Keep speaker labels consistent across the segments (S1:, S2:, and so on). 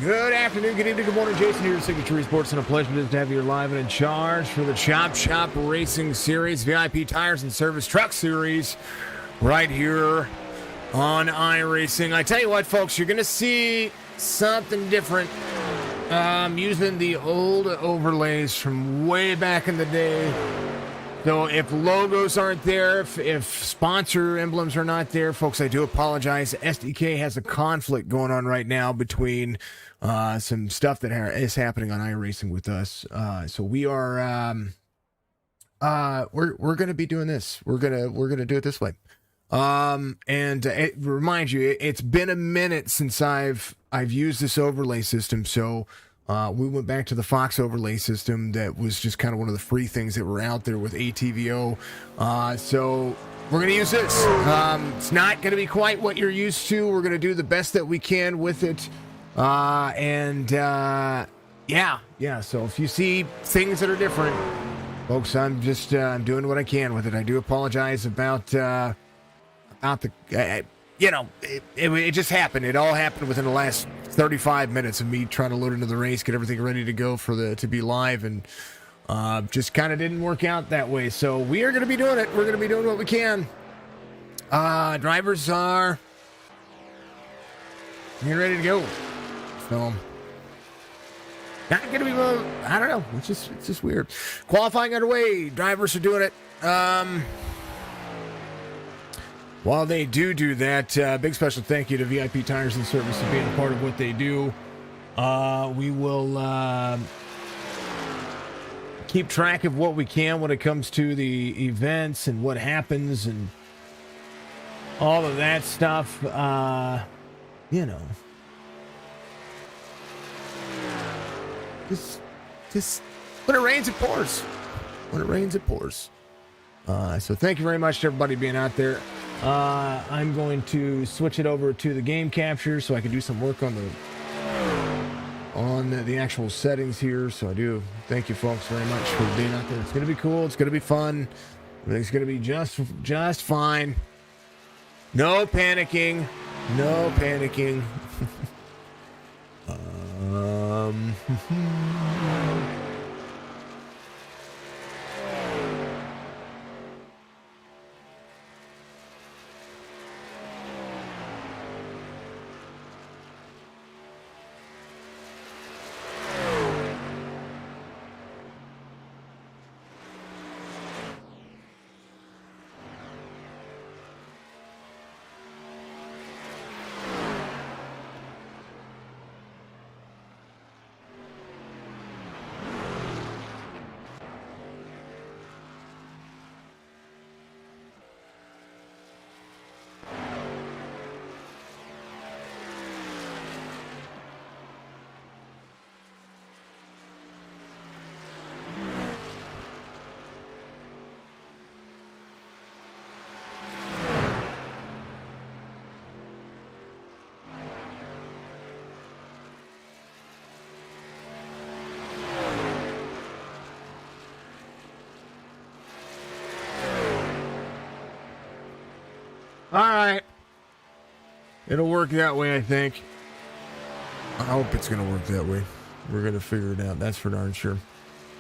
S1: Good afternoon, good evening, good morning. Jason here, Signature Sports, and a pleasure to have you live and in charge for the Chop Shop Racing Series, VIP Tires and Service Truck Series, right here on iRacing. I tell you what, folks, you're going to see something different. Using the old overlays from way back in the day. So if logos aren't there, if sponsor emblems are not there, folks, I do apologize. SDK has a conflict going on right now between some stuff that is happening on iRacing with us. So we are we're going to be doing this. We're gonna do it this way. Remind you, it's been a minute since I've used this overlay system. So we went back to the Fox overlay system that was just kind of one of the free things that were out there with ATVO. So we're going to use this. It's not going to be quite what you're used to. We're going to do the best that we can with it. Yeah. So if you see things that are different, folks, I'm just I'm doing what I can with it. I do apologize about the it just happened. It all happened within the last 35 minutes of me trying to load into the race, get everything ready to go to be live, and just kind of didn't work out that way. So we are going to be doing it. We're going to be doing what we can. Drivers are getting ready to go. So not going to be, I don't know. It's just weird. Qualifying underway. Drivers are doing it. While they do that, big special thank you to VIP Tires and Service for being a part of what they do. We will keep track of what we can when it comes to the events and what happens and all of that stuff. Just when it rains, it pours. When it rains, it pours. So thank you very much to everybody being out there. I'm going to switch it over to the game capture so I can do some work on the actual settings here. So I do thank you folks very much for being out there. It's going to be cool. It's going to be fun. Everything's going to be just fine. No panicking. No panicking. All right. It'll work that way, I think. I hope it's going to work that way. We're going to figure it out. That's for darn sure.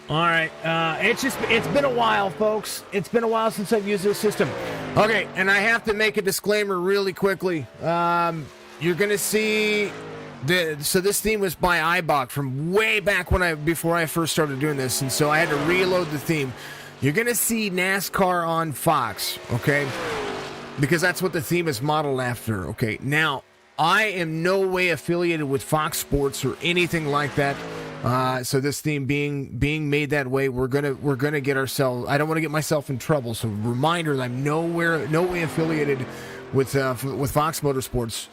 S1: All right. It's been a while, folks. It's been a while since I've used this system. Okay, and I have to make a disclaimer really quickly. You're going to see so this theme was by iBoxx from way back before I first started doing this, and so I had to reload the theme. You're going to see NASCAR on Fox, okay? Because that's what the theme is modeled after. Okay, now I am no way affiliated with Fox Sports or anything like that. So this theme being made that way, we're gonna get ourselves. I don't want to get myself in trouble. So reminder that I'm no way affiliated with Fox Motorsports.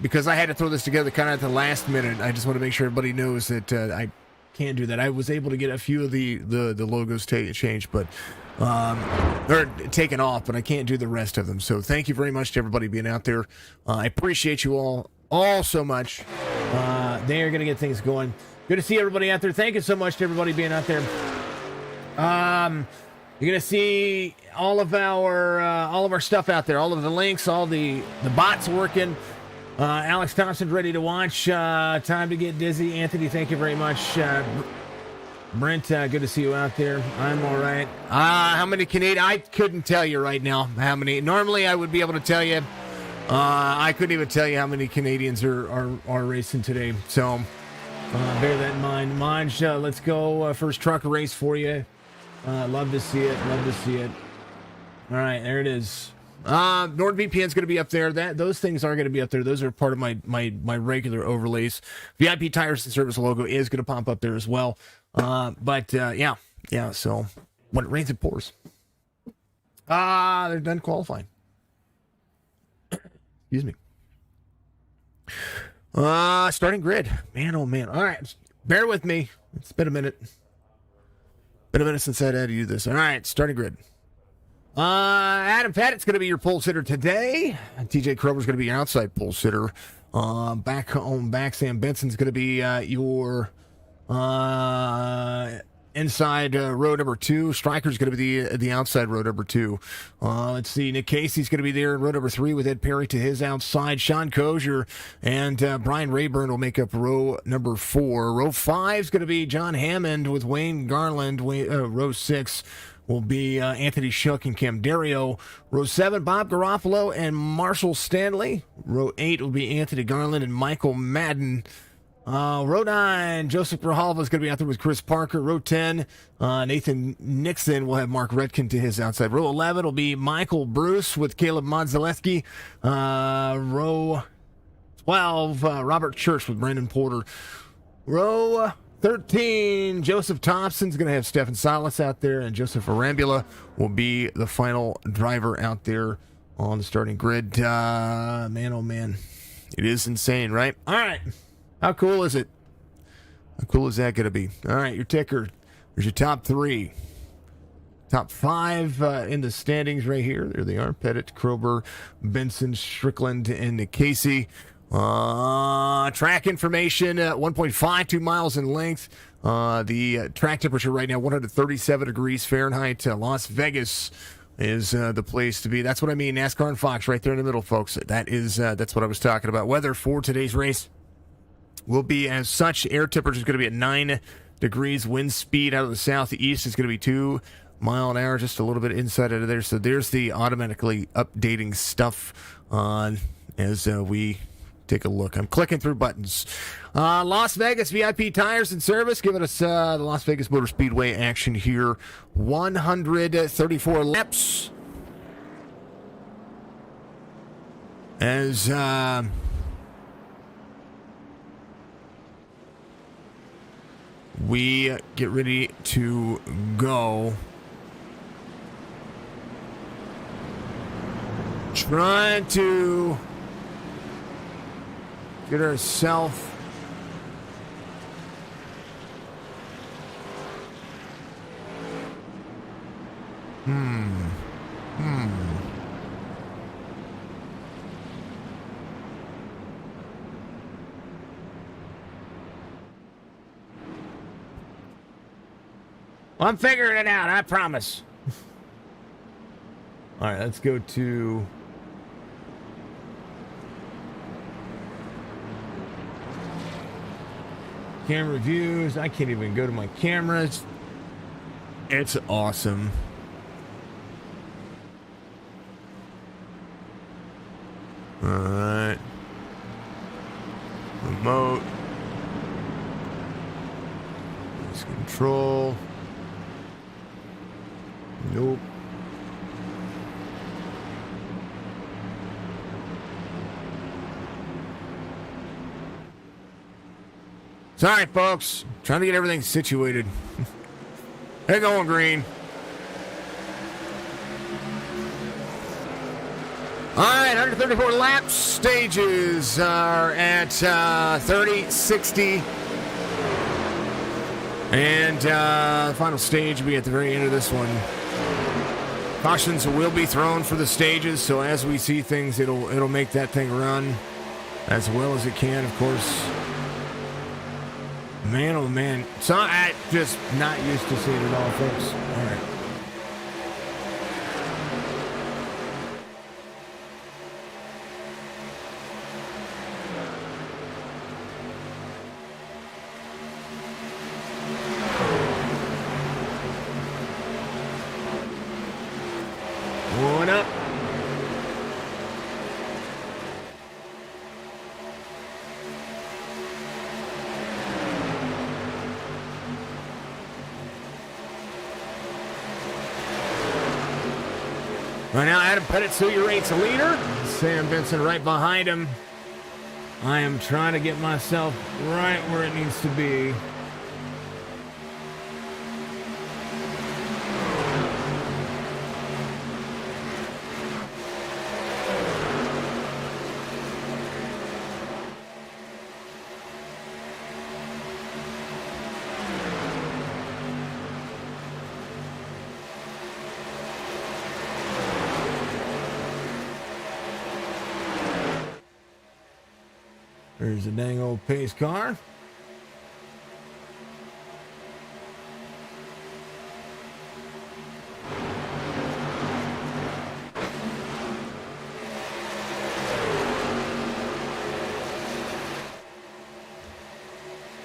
S1: Because I had to throw this together kind of at the last minute, I just want to make sure everybody knows that I can't do that. I was able to get a few of the logos changed, but. They're taken off, but I can't do the rest of them. So thank you very much to everybody being out there. I appreciate you all so much. They are going to get things going. Good to see everybody out there. Thank you so much to everybody being out there. You're going to see all of our stuff out there, all of the links, all the bots working. Alex Thompson's ready to watch. Time to get dizzy. Anthony, thank you very much. Brent, good to see you out there. I'm all right. How many Canadian? I couldn't tell you right now how many. Normally, I would be able to tell you. I couldn't even tell you how many Canadians are racing today. So bear that in mind. Maj, let's go. First truck race for you. Love to see it. Love to see it. All right, there it is. NordVPN is going to be up there. Those things are going to be up there. Those are part of my regular overlays. VIP Tires and Service logo is going to pop up there as well. Yeah. So when it rains, it pours. They're done qualifying. Excuse me. Starting grid. Man, oh man. All right, bear with me. It's been a minute. Been a minute since I had to do this. All right, starting grid. Adam Pettit's going to be your pole sitter today. TJ Krober's going to be your outside pole sitter. Back home, Sam Benson's going to be your inside row number 2. Stryker's going to be the outside row number 2. Let's see. Nick Casey's going to be there in row number 3 with Ed Perry to his outside. Sean Kozier and Brian Rayburn will make up row number 4. Row 5 is going to be John Hammond with Wayne Garland. Row 6 will be Anthony Shook and Cam Dario. Row 7, Bob Garofalo and Marshall Stanley. Row 8 will be Anthony Garland and Michael Madden. Row 9, Joseph Rahalva is going to be out there with Chris Parker. Row 10, Nathan Nixon will have Mark Redkin to his outside. Row 11 will be Michael Bruce with Caleb Modzaleski. Row 12, Robert Church with Brandon Porter. Row 13, Joseph Thompson's going to have Stefan Salas out there, and Joseph Arambula will be the final driver out there on the starting grid. Man, oh man, it is insane, right? All right. How cool is it? How cool is that going to be? All right, your ticker. There's your top 3. Top 5 in the standings right here. There they are. Pettit, Krober, Benson, Strickland, and Nick Casey. Track information, 1.52 miles in length. The track temperature right now, 137 degrees Fahrenheit. Las Vegas is the place to be. That's what I mean. NASCAR and Fox right there in the middle, folks. That's what I was talking about. Weather for today's race will be as such. Air temperature is going to be at 9 degrees. Wind speed out of the southeast is going to be 2 mile an hour, just a little bit inside of there. So there's the automatically updating stuff on as we take a look. I'm clicking through buttons. Las Vegas VIP Tires and Service giving us the Las Vegas Motor Speedway action here. 134 laps. As we get ready to go. Trying to get ourselves I'm figuring it out, I promise. All right, let's go to camera views. I can't even go to my cameras. It's awesome. All right. Remote. Let's control. Nope. Sorry, folks. Trying to get everything situated. They're going green. All right, 134 laps. Stages are at 30, 60. And the final stage will be at the very end of this one. Cautions will be thrown for the stages, so as we see things, it'll make that thing run as well as it can, of course. Man, oh man. So I'm just not used to seeing it all, folks. All right. Right now, Adam Pettit's rate's a leader. Sam Benson right behind him. I am trying to get myself right where it needs to be. There's a dang old pace car.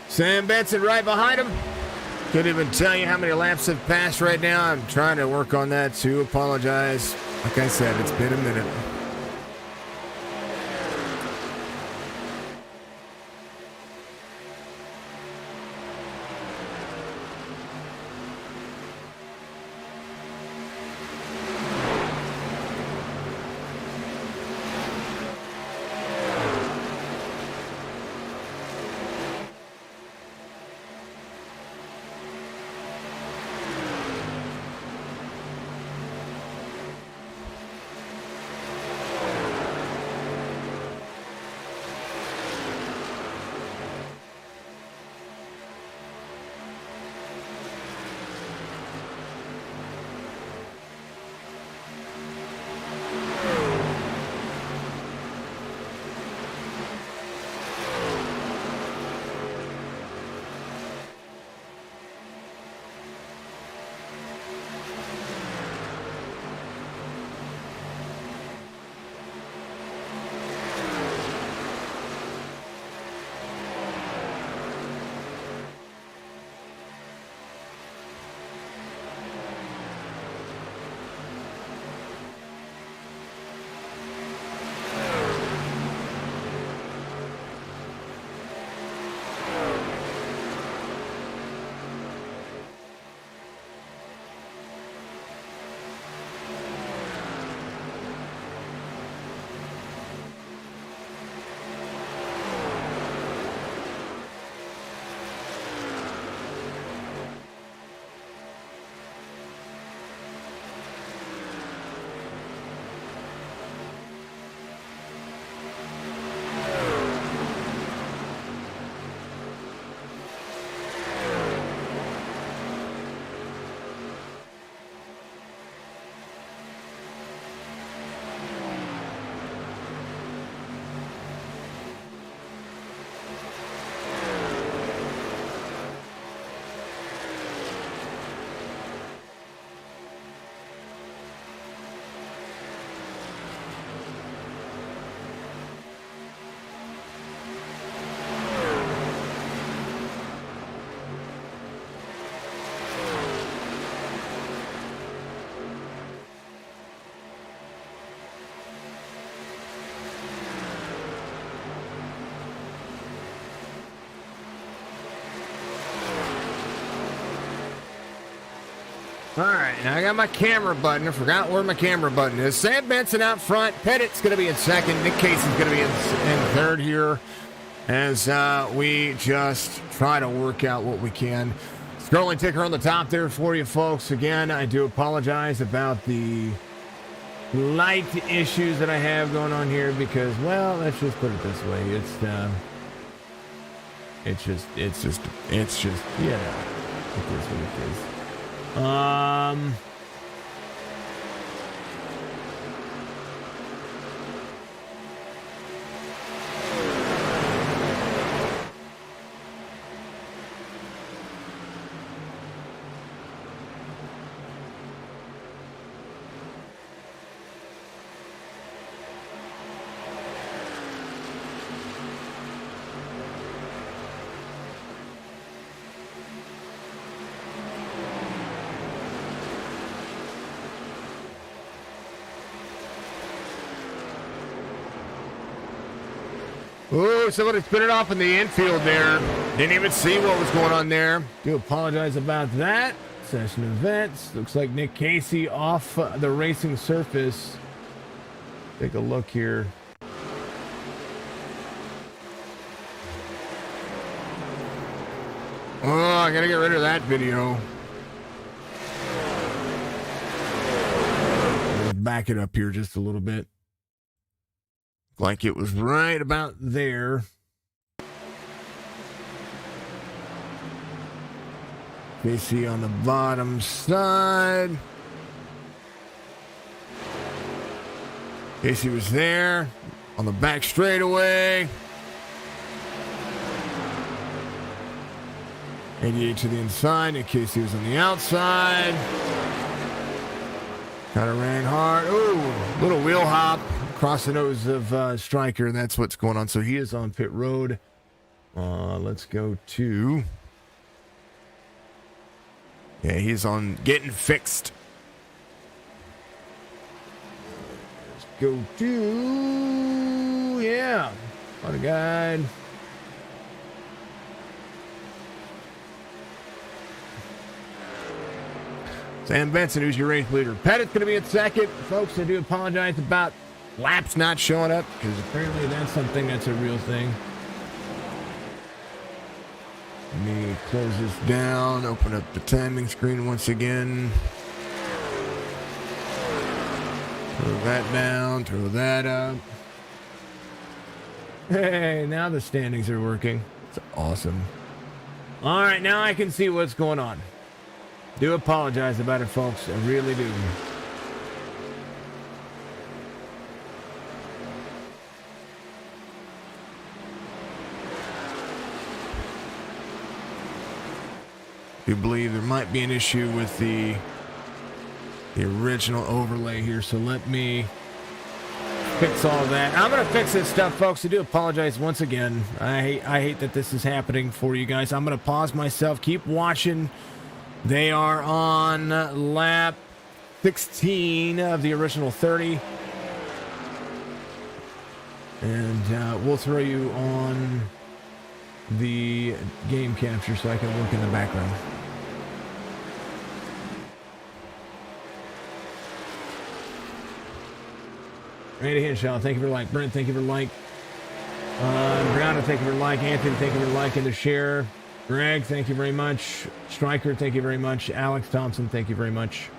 S1: Sam Benson right behind him. Couldn't even tell you how many laps have passed right now. I'm trying to work on that too. Apologize. Like I said, it's been a minute. All right, now I got my camera button. I forgot where my camera button is. Sam Benson out front. Pettit's going to be in second. Nick Casey's going to be in third here as we just try to work out what we can. Scrolling ticker on the top there for you folks. Again, I do apologize about the light issues that I have going on here because, well, let's just put it this way. It's just, yeah, it is what it is. Ooh, somebody spit it off in the infield there. Didn't even see what was going on there. Do apologize about that. Session events. Looks like Nick Casey off the racing surface. Take a look here. Oh, I gotta get rid of that video. Let's back it up here just a little bit. Like it was right about there. Casey on the bottom side. Casey was there on the back straightaway. 88 to the inside, and Casey was on the outside. Kind of ran hard. Ooh, little wheel hop across the nose of Stryker, and that's what's going on. So he is on pit road. Let's go to... Yeah, he's on getting fixed. Let's go to... Yeah, on a guide. Sam Benson, who's your race leader. Pettit's going to be at second. Folks, I do apologize about laps not showing up, because apparently that's something that's a real thing. Let me close this down, open up the timing screen once again. Throw that down, throw that up. Hey, now the standings are working. It's awesome. All right, now I can see what's going on. Do apologize about it, folks. I really do. I believe there might be an issue with the original overlay here, so let me fix all that. I'm gonna fix this stuff, folks. I do apologize once again. I hate that this is happening for you guys. I'm gonna pause myself. Keep watching. They are on lap 16 of the original 30, and we'll throw you on the game capture so I can look in the background. Randy Henshaw, thank you for the like. Brent, thank you for the like. Brianna, thank you for the like. Anthony, thank you for the like and the share. Greg, thank you very much. Stryker, thank you very much. Alex Thompson, thank you very much.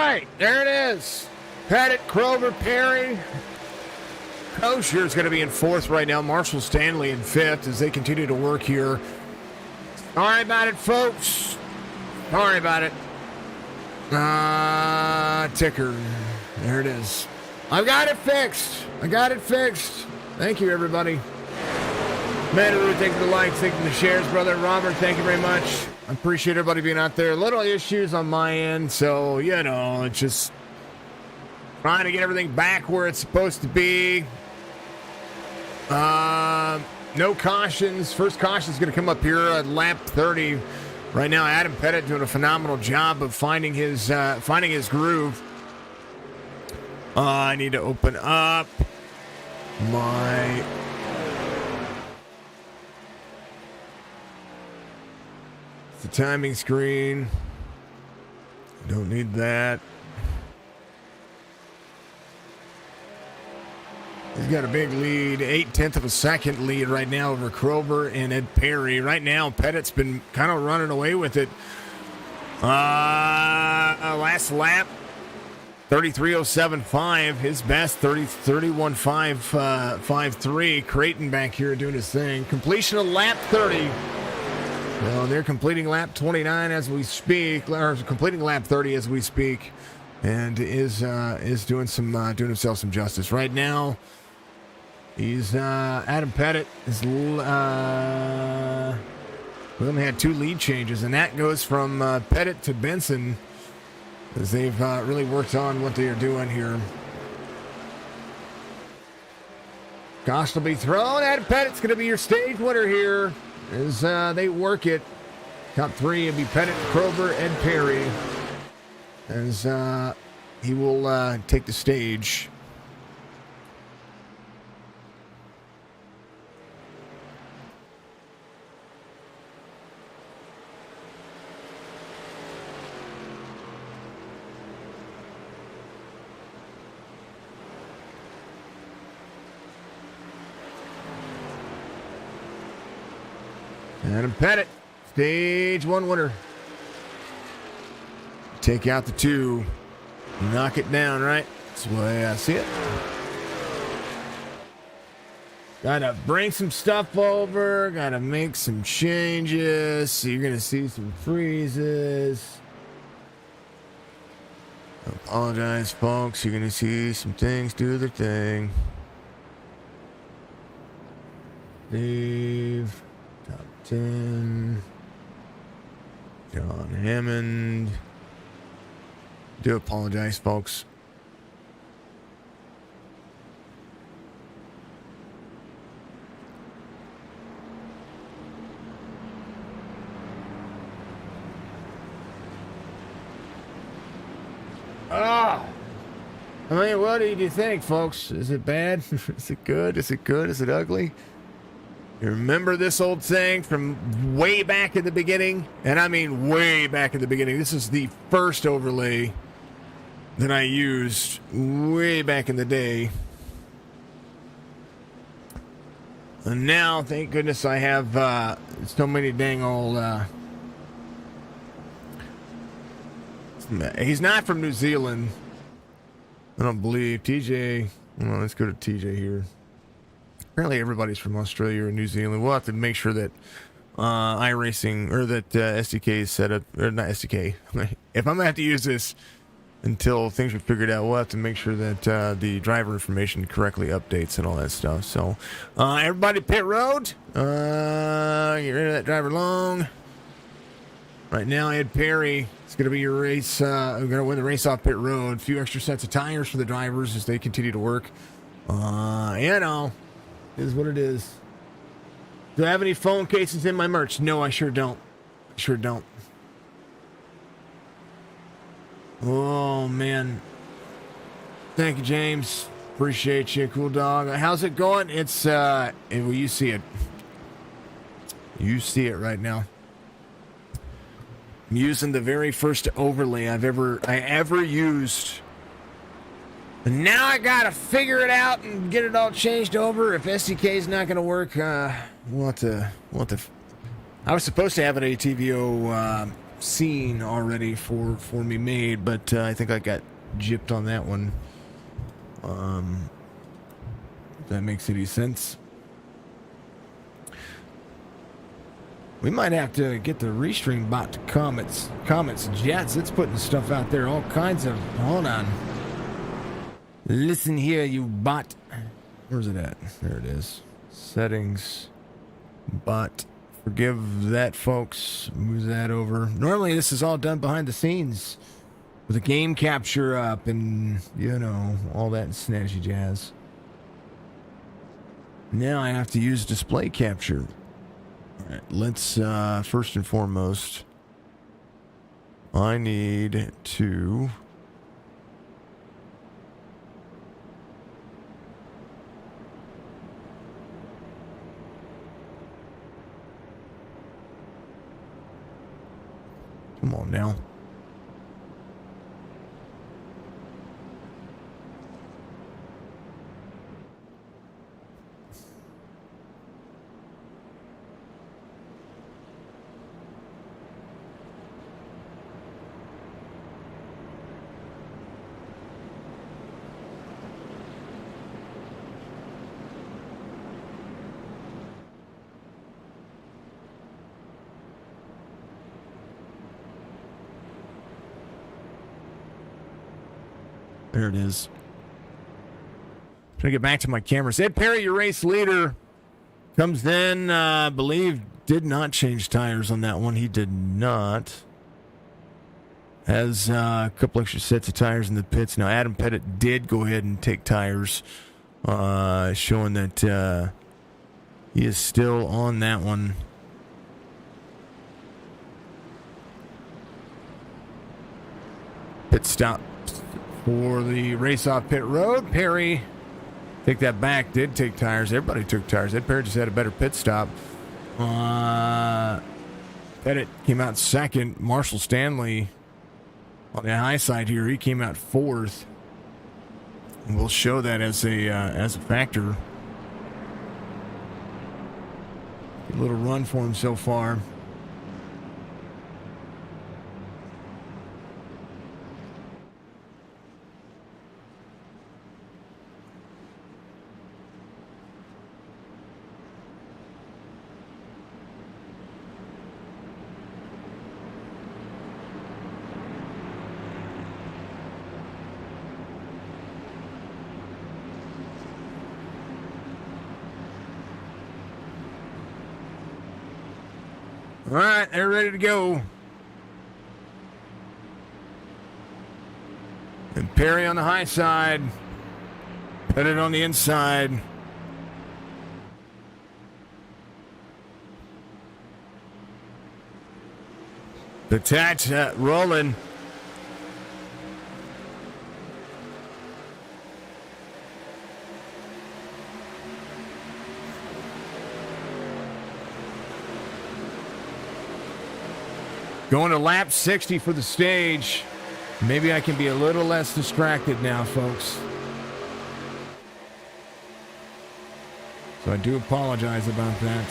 S1: right, there it is. Pettit, Kroger, Perry. Kosher is going to be in fourth right now. Marshall Stanley in fifth as they continue to work here. Sorry about it, folks. Sorry about it. Ticker. There it is. I've got it fixed. Thank you, everybody. Manu, thank you for the likes, thank you for the shares, brother. Robert, thank you very much. I appreciate everybody being out there. Little issues on my end, so, it's just trying to get everything back where it's supposed to be. No cautions. First caution is going to come up here at lap 30. Right now, Adam Pettit doing a phenomenal job of finding his groove. I need to open up the timing screen. Don't need that. He's got a big lead, 0.8 of a second lead right now over Kroger and Ed Perry. Right now, Pettit's been kind of running away with it. Last lap, 33.07.5. His best, 31.553. Creighton back here doing his thing. Completion of lap 30. Well, they're completing lap 29 as we speak, or completing lap 30 as we speak, and is doing himself some justice right now. He's Adam Pettit is we only had 2 lead changes, and that goes from Pettit to Benson as they've really worked on what they are doing here. Gosh will be thrown. Adam Pettit's going to be your stage winner here as they work it. Top 3 will be Pettit, Kroger, Ed Perry as he will take the stage. Adam Pettit, stage 1 winner. Take out the 2. Knock it down, right? That's the way I see it. Gotta bring some stuff over. Gotta make some changes. So you're gonna see some freezes. I apologize, folks. You're gonna see some things do their thing. Steve. Top 10. John Hammond. Do apologize, folks. I mean, what do you think, folks? Is it bad? Is it good? Is it good? Is it ugly? You remember this old thing from way back in the beginning? And I mean way back in the beginning. This is the first overlay that I used way back in the day. And now, thank goodness, I have so many dang old... he's not from New Zealand. I don't believe. TJ... Well, let's go to TJ here. Apparently everybody's from Australia or New Zealand. We'll have to make sure that Iracing or that SDK is set up, or not SDK. If I'm going to have to use this until things are figured out, we'll have to make sure that the driver information correctly updates and all that stuff. So, everybody pit road. Get rid of that driver long. Right now, Ed Perry is going to be your race. Going to win the race off pit road. A few extra sets of tires for the drivers as they continue to work. Is what it is. Do I have any phone cases in my merch? No, I sure don't. Oh, man. Thank you, James. Appreciate you. Cool dog. How's it going? It's, well, you see it. You see it right now. I'm using the very first overlay I ever used. And now I gotta figure it out and get it all changed over. If SDK is not gonna work, we'll have to. I was supposed to have an ATVO scene already for me made, but I think I got gypped on that one. If that makes any sense. We might have to get the Restream bot to Comets Jets. It's putting stuff out there, all kinds of... Hold on. Listen here, you bot. Where's it at? There it is. Settings. Bot. Forgive that, folks. Move that over. Normally, this is all done behind the scenes. With a game capture up and, you know, all that snazzy jazz. Now I have to use display capture. All right, let's, first and foremost, I need to... Come on now. There it is. Trying to get back to my camera. Ed Perry, your race leader, comes in. I believe did not change tires on that one. He did not. Has a couple extra sets of tires in the pits. Now, Adam Pettit did go ahead and take tires, showing that he is still on that one. Pit stop for the race off pit road. Perry, take that back, did take tires. Everybody took tires. Ed Perry just had a better pit stop. Pettit came out second. Marshall Stanley on the high side here, he came out fourth. And we'll show that as a factor. A little run for him so far. All right, they're ready to go. And Perry on the high side. Pettit on the inside. Detach rolling. Going to lap 60 for the stage. Maybe I can be a little less distracted now, folks. So I do apologize about that.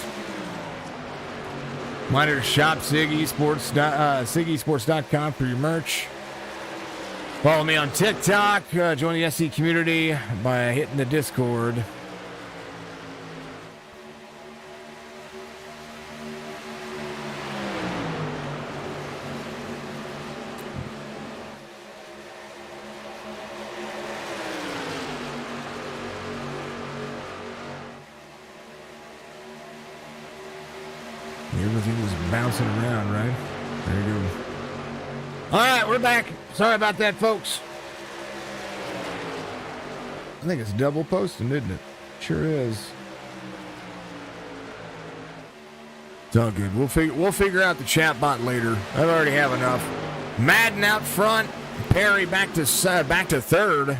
S1: Reminder to shop SiggySports.com for your merch. Follow me on TikTok. Join the SC community by hitting the Discord. Everything was bouncing around, right? There you go. All right, we're back. Sorry about that, folks. I think it's double posting, isn't it? Sure is. It's all good. We'll figure out the chat bot later. I already have enough. Madden out front. Perry back to third.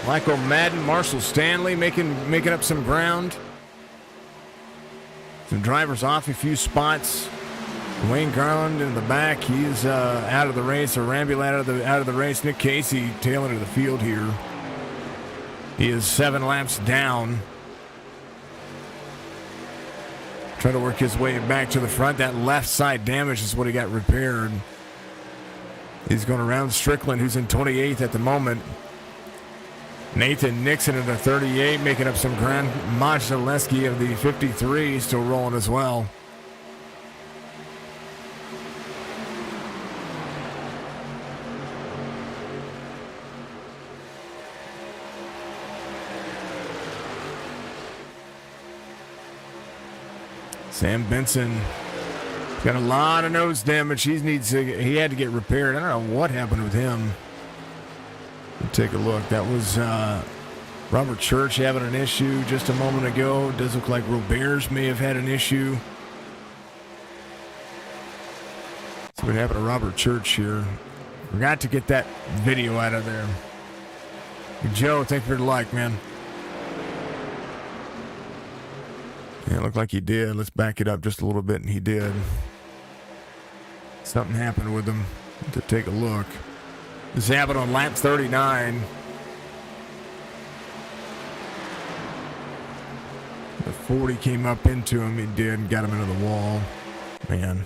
S1: Michael Madden, Marshall Stanley making up some ground. Some drivers off a few spots. Wayne Garland in the back. He's out of the race. Or Rambulat out of the race. Nick Casey tailing to the field here. He is 7 laps down. Trying to work his way back to the front. That left side damage is what he got repaired. He's going around Strickland, who's in 28th at the moment. Nathan Nixon in the 38, making up some ground. Maj Zaleski of the 53 still rolling as well. Sam Benson got a lot of nose damage. He had to get repaired. I don't know what happened with him. Take a look. That was Robert Church having an issue just a moment ago. It does look like Roberts may have had an issue. See what happened to Robert Church here. Forgot to get that video out of there. Joe, thank you for the like, man. Yeah, it looked like he did. Let's back it up just a little bit, and he did. Something happened with him. To take a look. This happened on lap 39. The 40 came up into him. He did and got him into the wall. Man.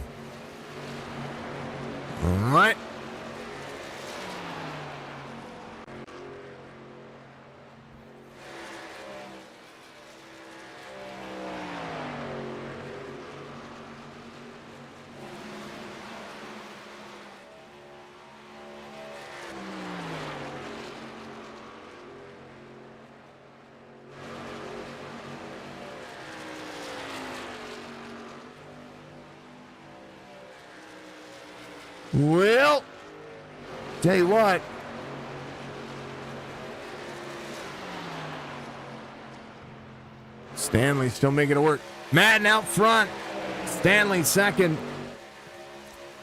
S1: All right. Well, tell you what. Stanley still making it work. Madden out front. Stanley second.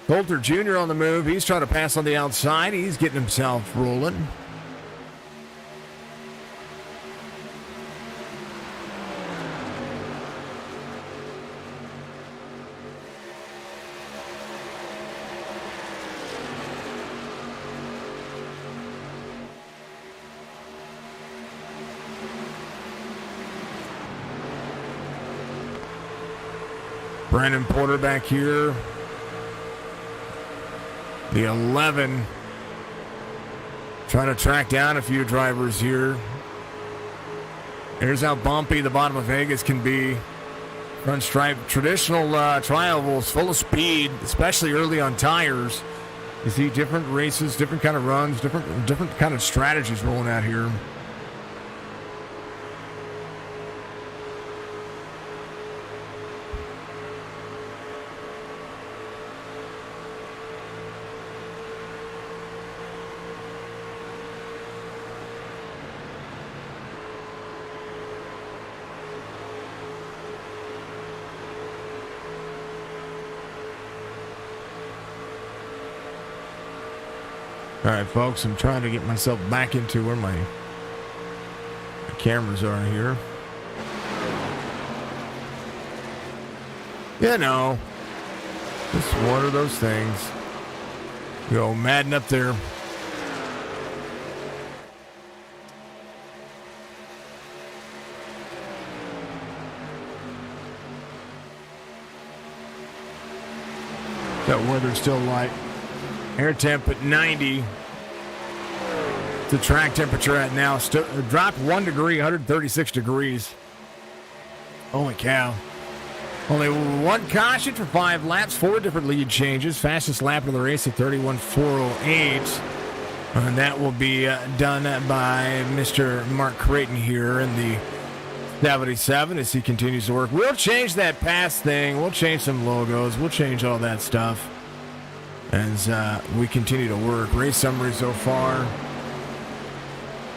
S1: Coulter Jr. on the move. He's trying to pass on the outside. He's getting himself rolling. Brandon Porter back here. The 11. Trying to track down a few drivers here. Here's how bumpy the bottom of Vegas can be. Front stripe. Traditional trials full of speed, especially early on tires. You see different races, different kind of runs, different kind of strategies rolling out here. All right, folks, I'm trying to get myself back into where my cameras are here. You know, just one of those things. Go Madden up there. That weather's still light. Air temp at 90. The track temperature at now dropped 1 degree, 136 degrees. Holy cow. Only one caution for 5 laps, 4 different lead changes. Fastest lap of the race at 31.408. And that will be done by Mr. Mark Creighton here in the 77 as he continues to work. We'll change that pass thing. We'll change some logos. We'll change all that stuff as we continue to work. Race summary so far.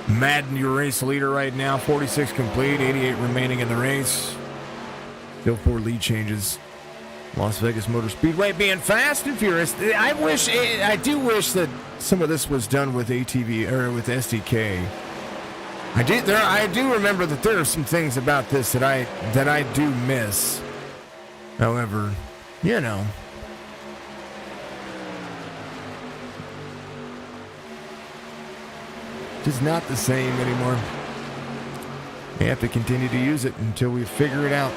S1: Madden, your race leader right now. 46 complete, 88 remaining in the race. Still 4 lead changes. Las Vegas Motor Speedway being fast and furious. I do wish that some of this was done with ATV or with SDK. I do remember that there are some things about this that I do miss. However, you know. Just not the same anymore. We have to continue to use it until we figure it out.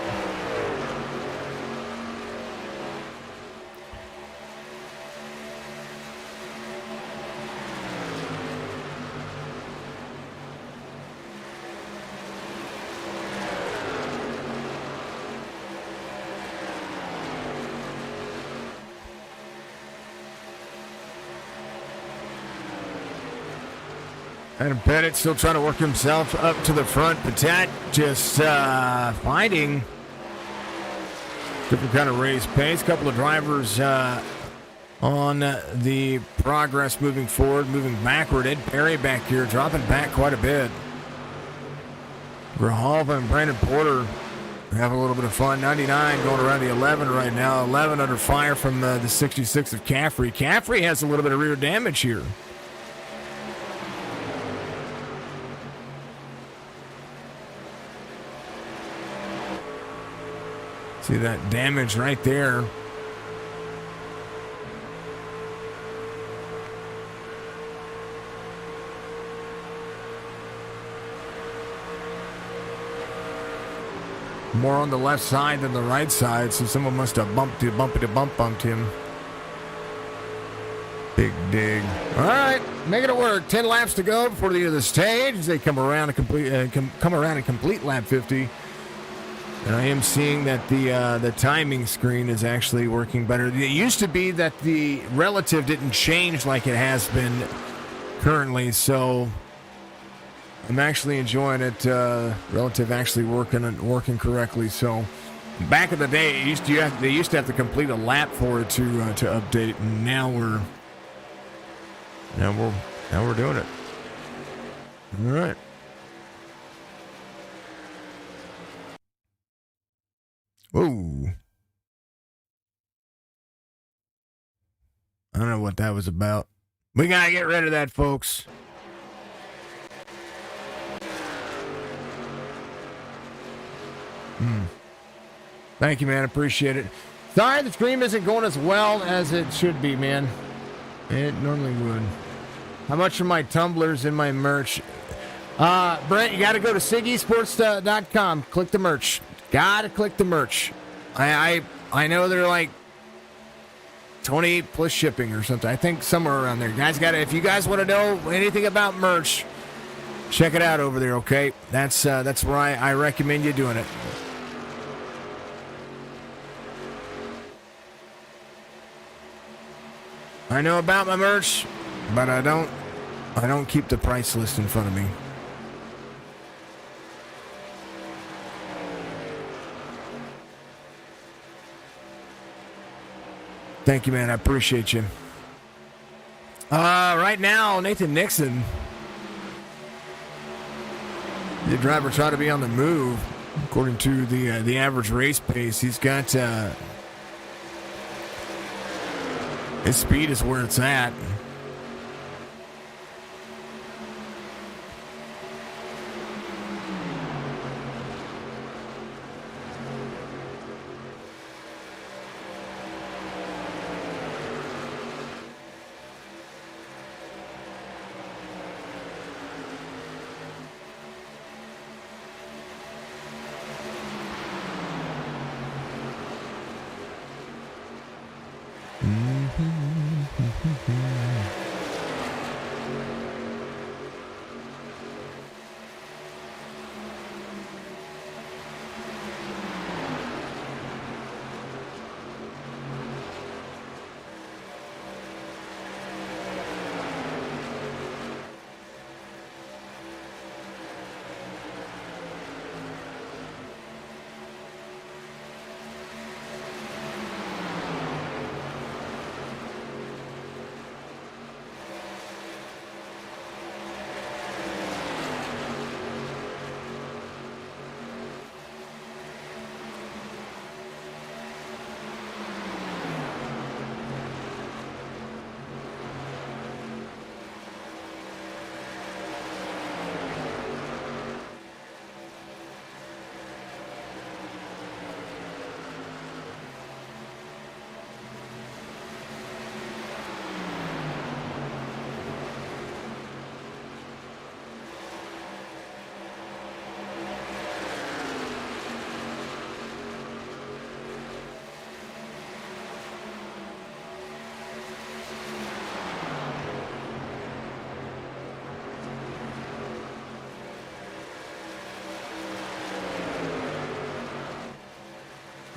S1: Adam Pettit still trying to work himself up to the front. Patat just finding different kind of race pace. A couple of drivers on the progress moving forward, moving backward. Ed Perry back here dropping back quite a bit. Grijalva and Brandon Porter having a little bit of fun. 99 going around the 11 right now. 11 under fire from the 66 of Caffrey. Caffrey has a little bit of rear damage here. See that damage right there. More on the left side than the right side, so someone must have bumped him. Big dig. All right, making it work. 10 laps to go before the end of the stage. As they come around and complete lap 50. And I am seeing that the timing screen is actually working better. It used to be that the relative didn't change like it has been currently, so I'm actually enjoying it. Relative actually working correctly. So back in the day, they used to have to complete a lap for it to update, and now we're doing it. All right. Whoa. I don't know what that was about. We gotta get rid of that, folks. Thank you, man. Appreciate it. Sorry the stream isn't going as well as it should be, man. It normally would. How much are my tumblers in my merch? Brent, you gotta go to SiggySports.com. Click the merch. Gotta click the merch. I know they're like 20 plus shipping or something. I think somewhere around there. If you guys want to know anything about merch, check it out over there, okay? That's where I recommend you doing it. I know about my merch, but I don't keep the price list in front of me. Thank you, man. I appreciate you. Right now, Nathan Nixon, the driver, trying to be on the move. According to the average race pace, he's got his speed is where it's at.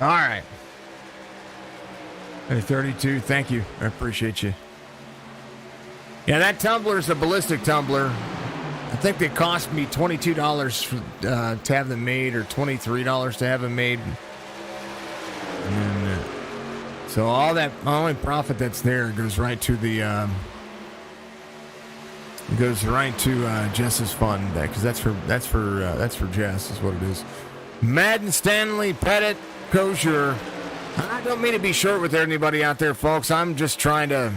S1: All right. Hey, 32, thank you. I appreciate you. Yeah, that tumbler is a ballistic tumbler. I think they cost me $22 to have them made, or $23 to have them made. And then, so all that, only profit that's there goes right to the, goes right to Jess's fund, because that's for Jess is what it is. Madden, Stanley, Pettit, Kosher. I don't mean to be short with anybody out there, folks. I'm trying to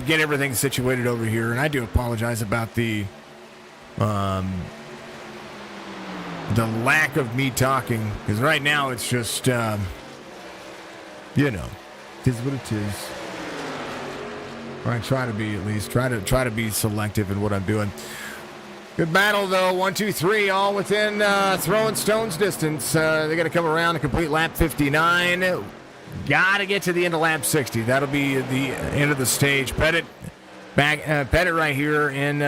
S1: get everything situated over here, and I do apologize about the lack of me talking, because right now it's just, it is what it is. I try to be, at least try to be selective in what I'm doing. Good battle though. 1, 2, 3, all within throwing stones distance. They got to come around to complete lap 59. Got to get to the end of lap 60. That'll be the end of the stage. Pettit right here in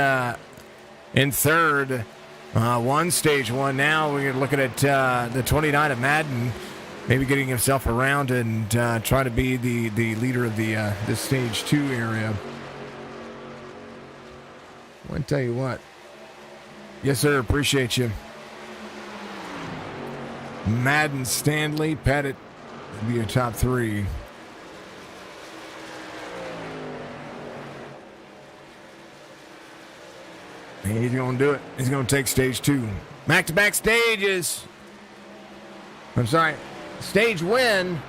S1: third. Stage one now. We're looking at the 29 of Madden, maybe getting himself around and try to be the leader of the stage 2 area. I want to tell you what. Yes, sir. Appreciate you. Madden, Stanley, Pettit will be your top 3. And he's going to do it. He's going to take stage 2. Back-to-back stages. I'm sorry. Stage win.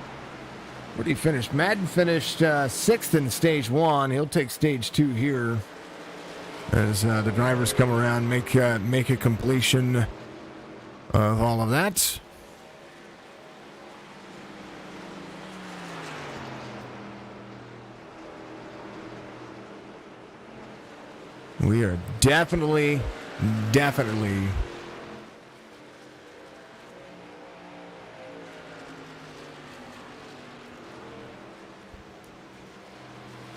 S1: Where did he finish? Madden finished 6th in stage 1. He'll take stage 2 here as the drivers come around, make a completion of all of that. We are definitely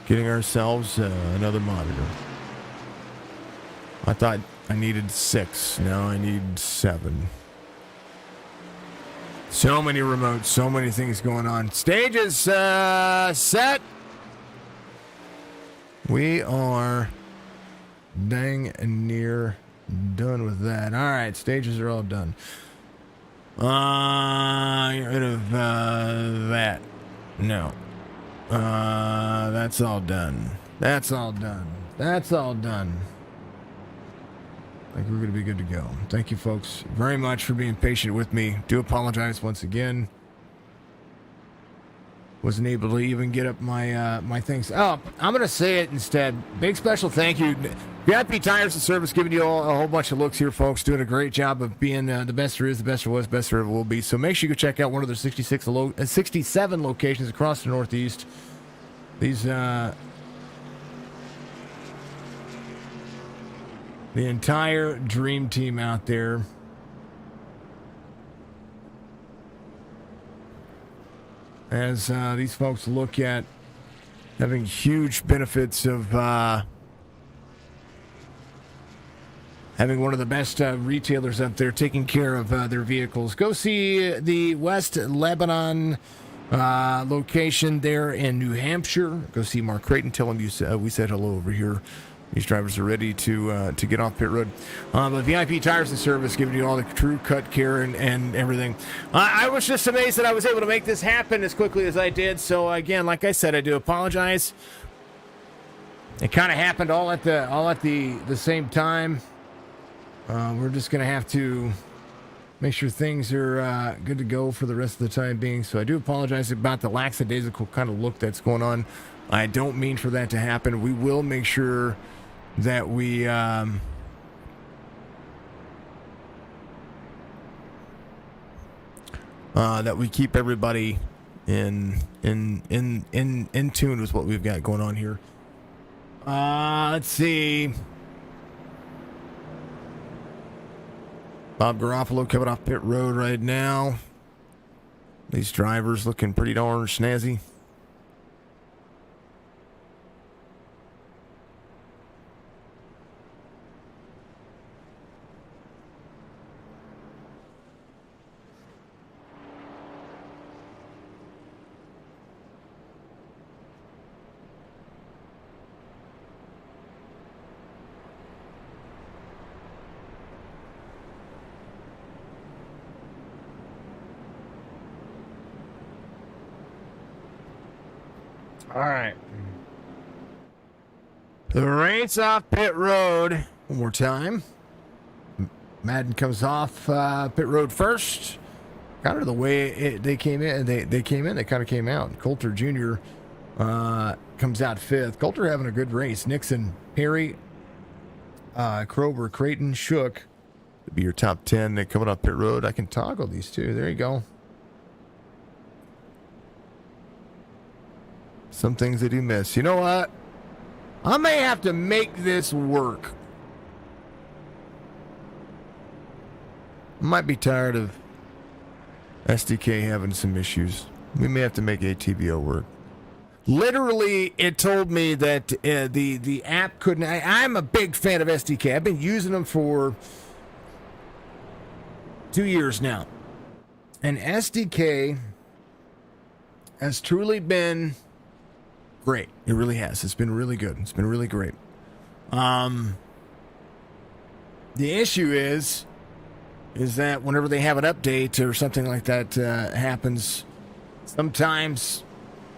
S1: getting ourselves another monitor. I thought I needed 6. Now I need 7. So many remotes, so many things going on. Stages set. We are dang near done with that. All right, stages are all done. Get rid of that. No. That's all done. That's all done. That's all done. I think we're going to be good to go. Thank you, folks, very much for being patient with me. Do apologize once again. Wasn't able to even get up my things. Oh, I'm going to say it instead. Big special thank you. VIP Tires and Service giving you all a whole bunch of looks here, folks. Doing a great job of being the best there is, the best there was, best there ever will be. So make sure you go check out one of their 67 locations across the Northeast. These, the entire dream team out there. As these folks look at having huge benefits of having one of the best retailers up there taking care of their vehicles. Go see the West Lebanon location there in New Hampshire. Go see Mark Creighton. Tell him we said hello over here. These drivers are ready to get off pit road. But VIP Tires and Service giving you all the true cut care and everything. I was just amazed that I was able to make this happen as quickly as I did. So again, like I said, I do apologize. It kind of happened all at the same time. We're just gonna have to make sure things are good to go for the rest of the time being. So I do apologize about the lackadaisical kind of look that's going on. I don't mean for that to happen. We will make sure that we keep everybody in tune with what we've got going on here. Let's see. Bob Garofalo coming off pit road right now. These drivers looking pretty darn snazzy. All right. The race off pit road. One more time. Madden comes off pit road first. Kind of the way they came in. They came in. They kind of came out. Coulter Jr. Comes out fifth. Coulter having a good race. Nixon, Perry, Krober, Creighton, Shook. To be your top 10. They're coming off pit road. I can toggle these two. There you go. Some things I do miss. You know what? I may have to make this work. I might be tired of SDK having some issues. We may have to make ATVO work. Literally, it told me that the app couldn't. I'm a big fan of SDK. I've been using them for 2 years now. And SDK has truly been great. It really has. It's been really good. It's been really great. The issue is that whenever they have an update or something like that happens, sometimes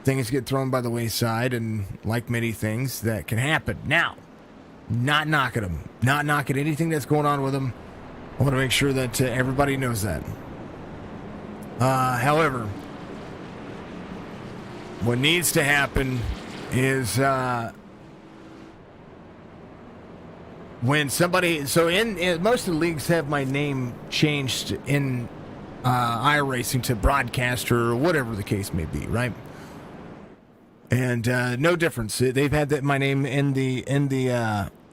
S1: things get thrown by the wayside, and like many things, that can happen. Now, not knocking them. Not knocking anything that's going on with them. I want to make sure that everybody knows that. However, what needs to happen is when somebody, so in most of the leagues have my name changed in iRacing to broadcaster or whatever the case may be, right? And no difference. They've had my name in the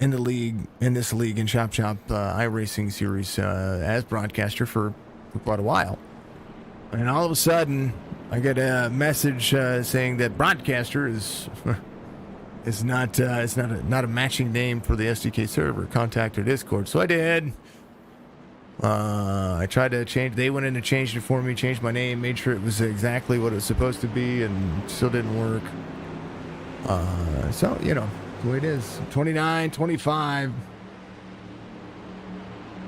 S1: league, in this league, in Chop iRacing series as broadcaster for quite a while. And all of a sudden, I get a message saying that broadcaster is not a matching name for the SDK server. Contact their Discord. So I did. I tried to change. They went in and changed it for me. Changed my name. Made sure it was exactly what it was supposed to be, and still didn't work. So you know the way it is. 29, 25.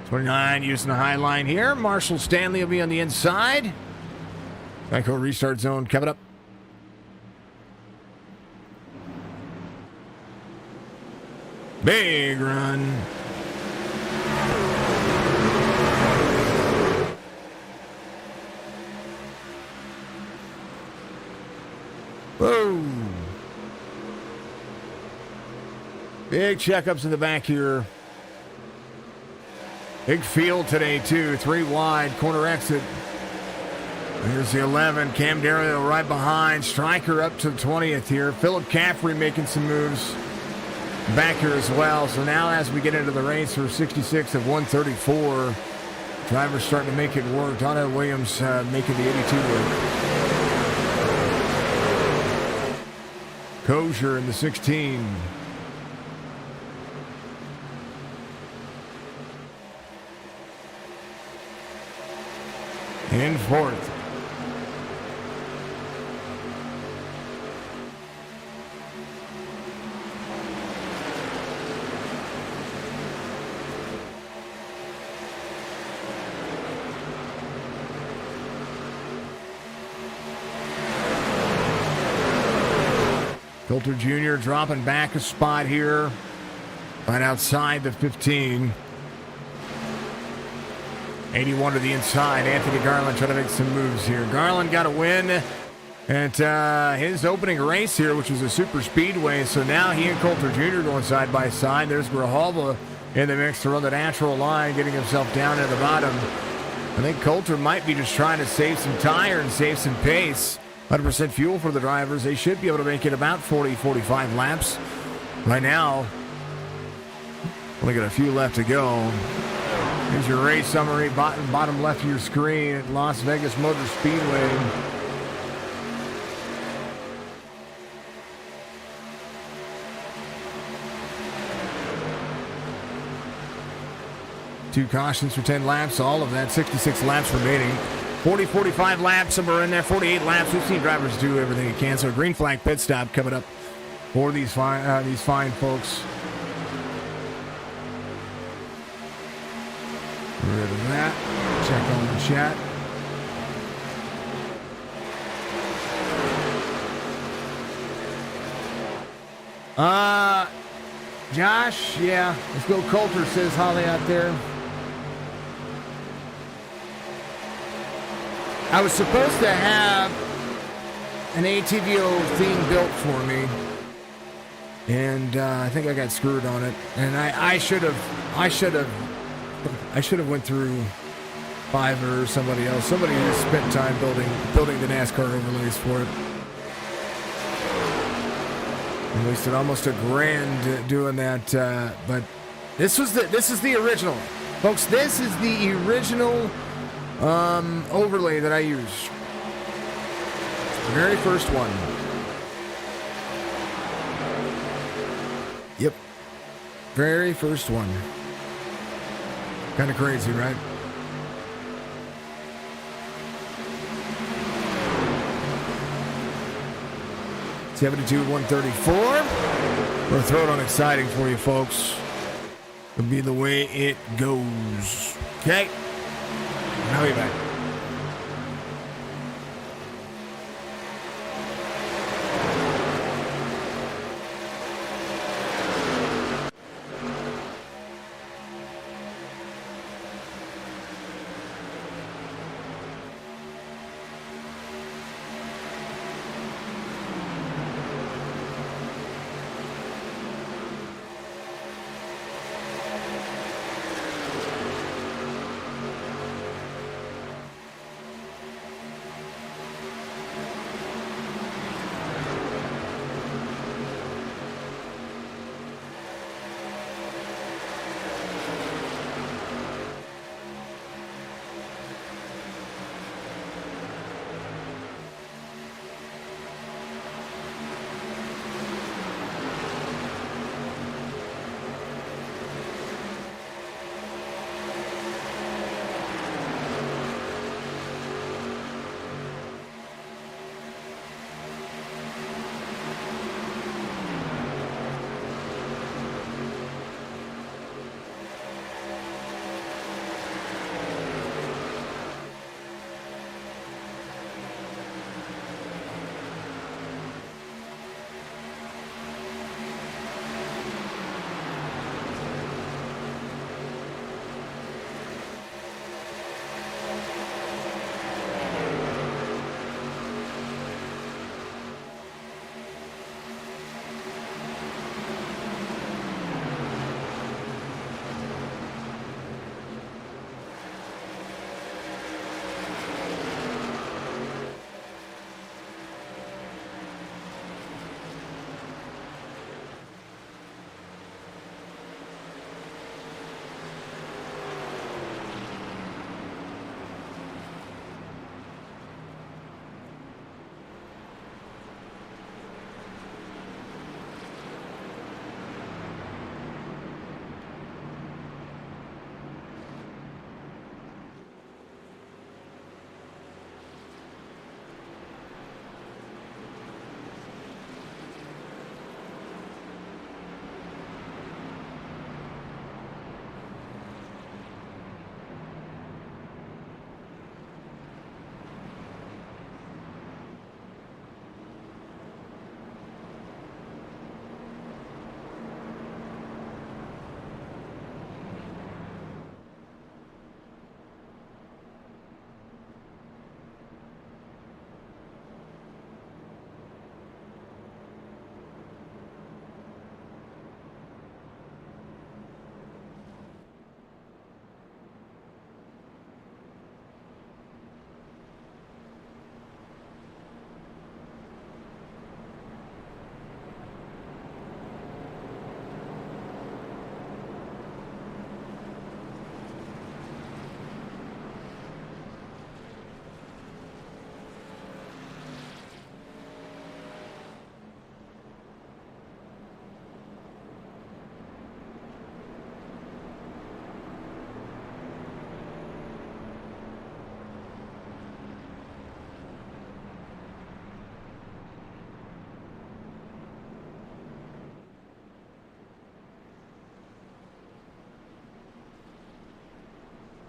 S1: 29 using the high line here. Marshall Stanley will be on the inside. Geico restart zone coming up. Big run. Whoa. Big checkups in the back here. Big field today, too. 3 wide, corner exit. Here's the 11. Cam Dario right behind. Stryker up to the 20th here. Philip Caffrey making some moves back here as well. So now as we get into the race, we're 66 of 134. Drivers starting to make it work. Donna Williams making the 82 work. Kosher in the 16. In fourth. Coulter Jr. dropping back a spot here, right outside the 15. 81 to the inside. Anthony Garland trying to make some moves here. Garland got a win at his opening race here, which was a super speedway. So now he and Coulter Jr. going side by side. There's Grijalva in the mix to run the natural line, getting himself down at the bottom. I think Coulter might be just trying to save some tire and save some pace. 100% fuel for the drivers. They should be able to make it about 40, 45 laps. Right now, only got a few left to go. Here's your race summary, bottom left of your screen at Las Vegas Motor Speedway. Two cautions for 10 laps, all of that, 66 laps remaining. 40, 45 laps, somewhere in there, 48 laps. We've seen drivers do everything they can. So a green flag pit stop coming up for these fine folks. Rid of that. Check on the chat. Josh, yeah. Let's go Coulter, says Holly out there. I was supposed to have an ATVO theme built for me, and I think I got screwed on it. And I should have went through Fiverr or somebody else. Somebody who spent time building the NASCAR overlays for it. I wasted almost $1,000 doing that, but this is the original, folks. This is the original overlay that I used. The very first one. Yep, very first one. Kind of crazy, right? $72,134. We'll throw it on exciting for you, folks. It'll be the way it goes. Okay. I'll be back.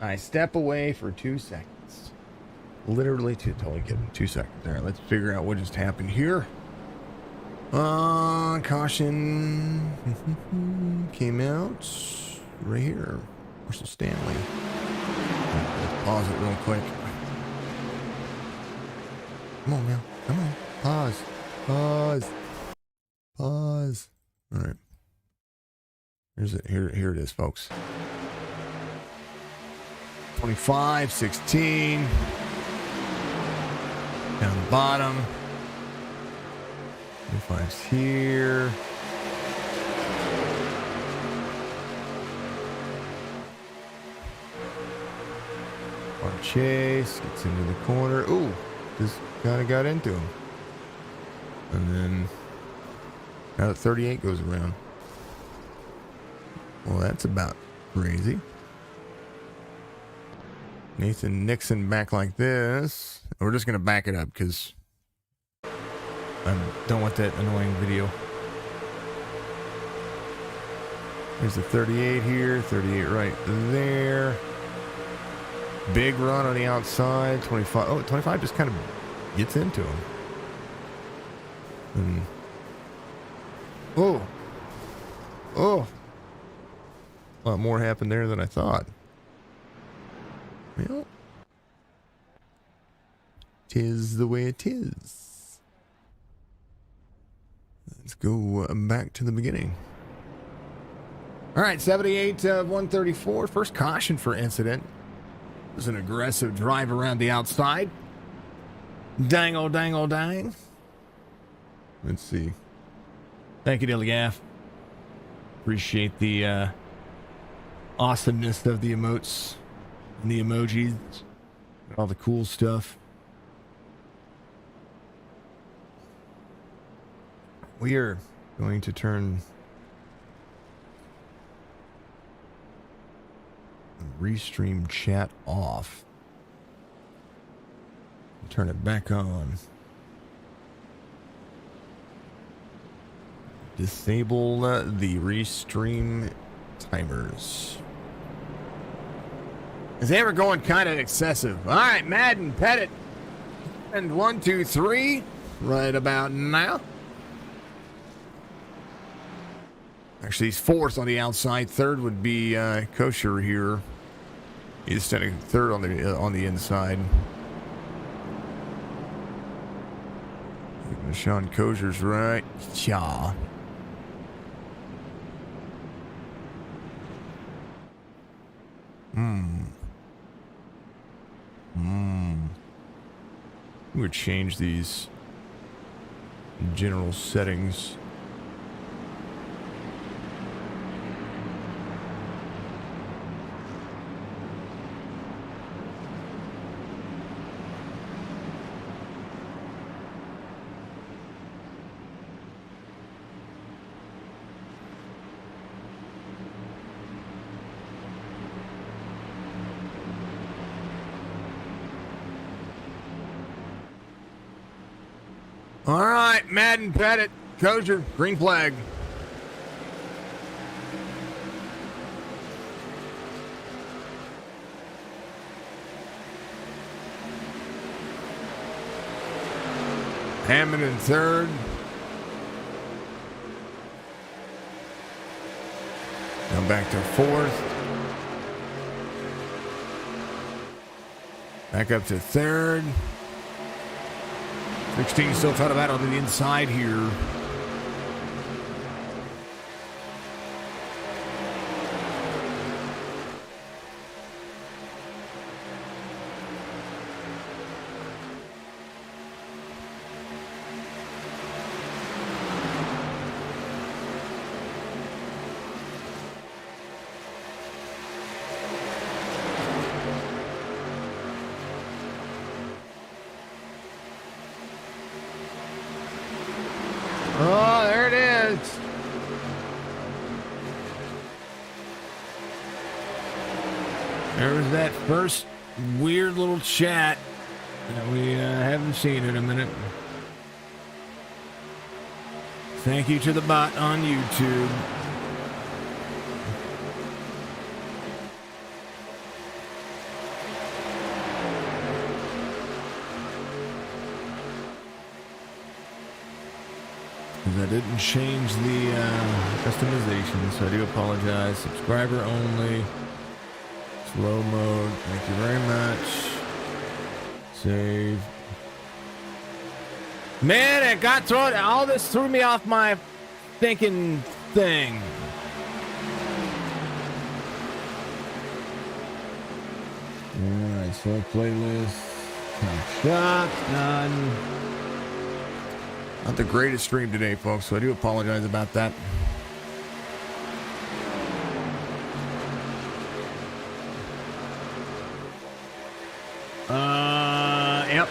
S1: I step away for 2 seconds. Literally totally kidding. 2 seconds. All right, let's figure out what just happened here. Caution came out right here. Where's the Stanley? Let's pause it real quick. Come on now. Come on. Pause. Pause. Pause. All right. Here's it. Here it is, folks. 25, 16. Down the bottom. 25's here. Our chase gets into the corner. Ooh, just kind of got into him. And then now that 38 goes around. Well, that's about crazy. Nathan Nixon back like this. We're just going to back it up because I don't want that annoying video. There's the 38 here, 38 right there. Big run on the outside, 25. Oh, 25 just kind of gets into him. And, oh. A lot more happened there than I thought. Well, 'tis the way it is. Let's go back to the beginning. All right, 78 of 134. First caution for incident. It was an aggressive drive around the outside. Dangle, dangle, dang. Let's see. Thank you, Dilly Gaff. Appreciate the awesomeness of the emotes and the emojis. All the cool stuff. We are going to turn the Restream chat off. Turn it back on. Disable the Restream timers. Is they ever going kind of excessive? All right, Madden, Pettit. And 1, 2, 3. Right about now. Actually, he's fourth on the outside. Third would be Kosher here. He's standing third on the inside. Sean Kosher's right. Yeah. We would change these general settings. All right, Madden, Pettit, Kosher, green flag. Hammond in third. Now back to fourth. Back up to third. 16 still trying to battle to the inside here. Oh, there it is. There was that first weird little chat that we haven't seen in a minute. Thank you to the bot on YouTube. That didn't change the customization, so I do apologize. Subscriber only. Slow mode. Thank you very much. Save. Man, it got thrown. All this threw me off my thinking thing. Alright, select playlist. Shotgun. Not the greatest stream today, folks, so I do apologize about that. Yep.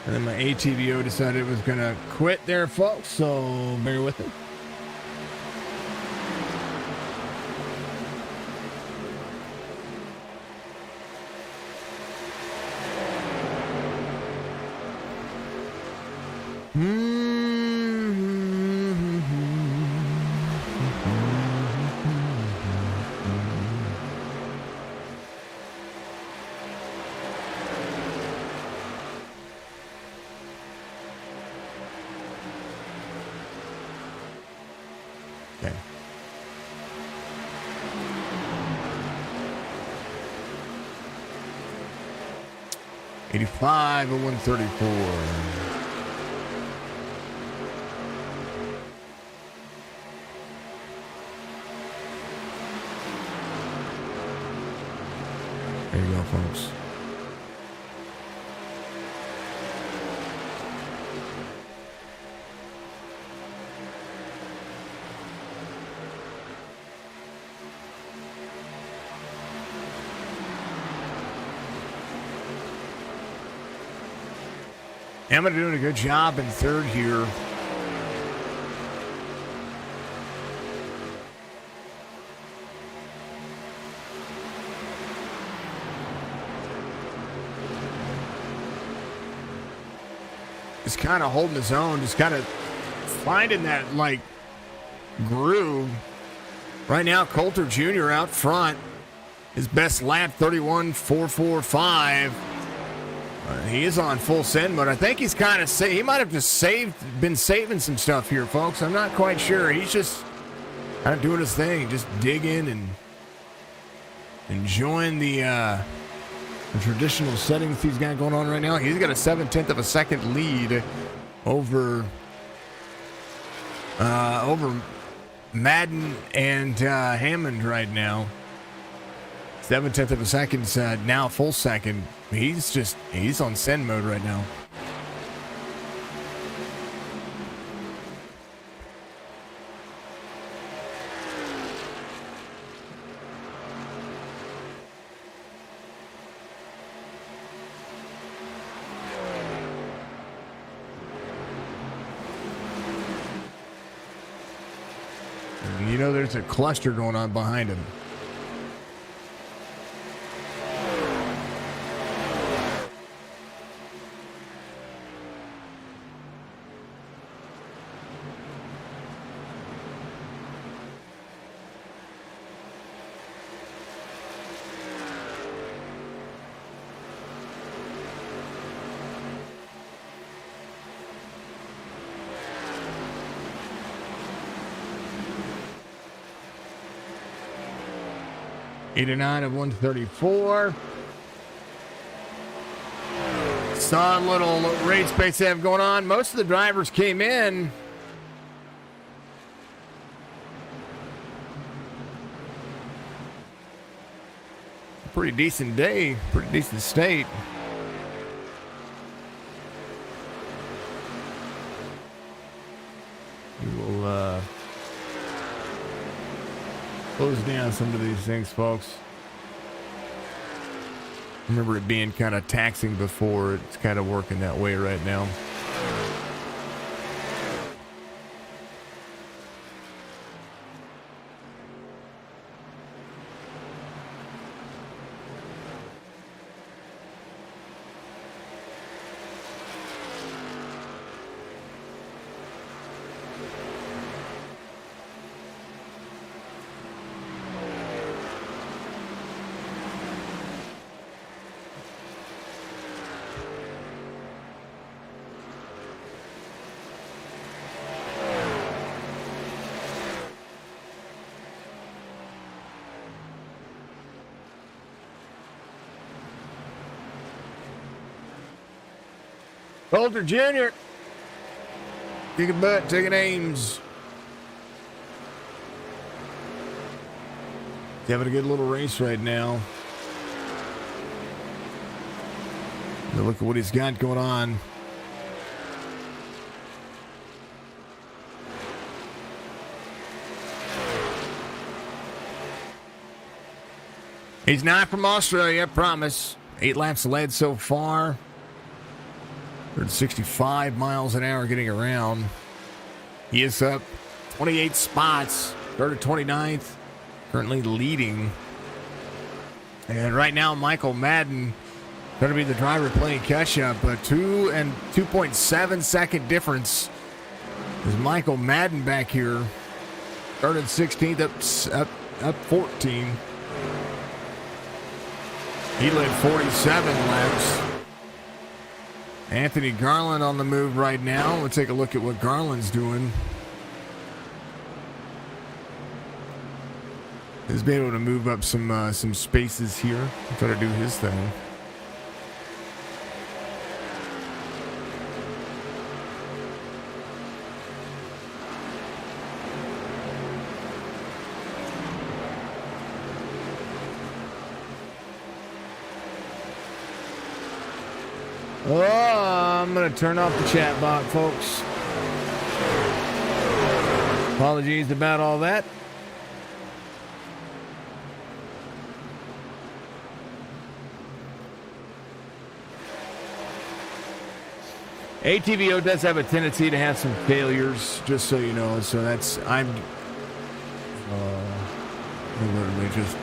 S1: And then my ATVO decided it was going to quit there, folks, so bear with it. Okay. $85 and $134. There you go, folks. Emma doing a good job in third here. Just kind of holding his own, just kind of finding that, like, groove. Right now, Coulter Jr. out front. His best lap, 31.445. He is on full send mode. I think he's kind of he might have just been saving some stuff here, folks. I'm not quite sure. He's just kind of doing his thing, just digging and enjoying the traditional settings he's got going on right now. He's got a 0.7 of a second lead over Madden and Hammond right now. 0.7 of a second, now full second. He's on send mode right now. And you know there's a cluster going on behind him. $89 of 134. Saw a little race pace they have going on. Most of the drivers came in. Pretty decent day, pretty decent state. We will close down some of these things, folks. Remember it being kind of taxing before. It's kind of working that way right now. Coulter Jr. Kicking butt, taking aims. He's having a good little race right now. Now look at what he's got going on. He's not from Australia, I promise. 8 laps led so far. 165 miles an hour getting around. He is up 28 spots. Started 29th. Currently leading. And right now, Michael Madden going to be the driver playing catch-up. A 2.7 second difference. There's Michael Madden back here. Started 16th, up 14. He led 47 laps. Anthony Garland on the move right now. Let's take a look at what Garland's doing. He's been able to move up some spaces here. Try to do his thing. Oh, I'm going to turn off the chat bot, folks. Apologies about all that. ATVO does have a tendency to have some failures, just so you know. So that's, I'm literally just...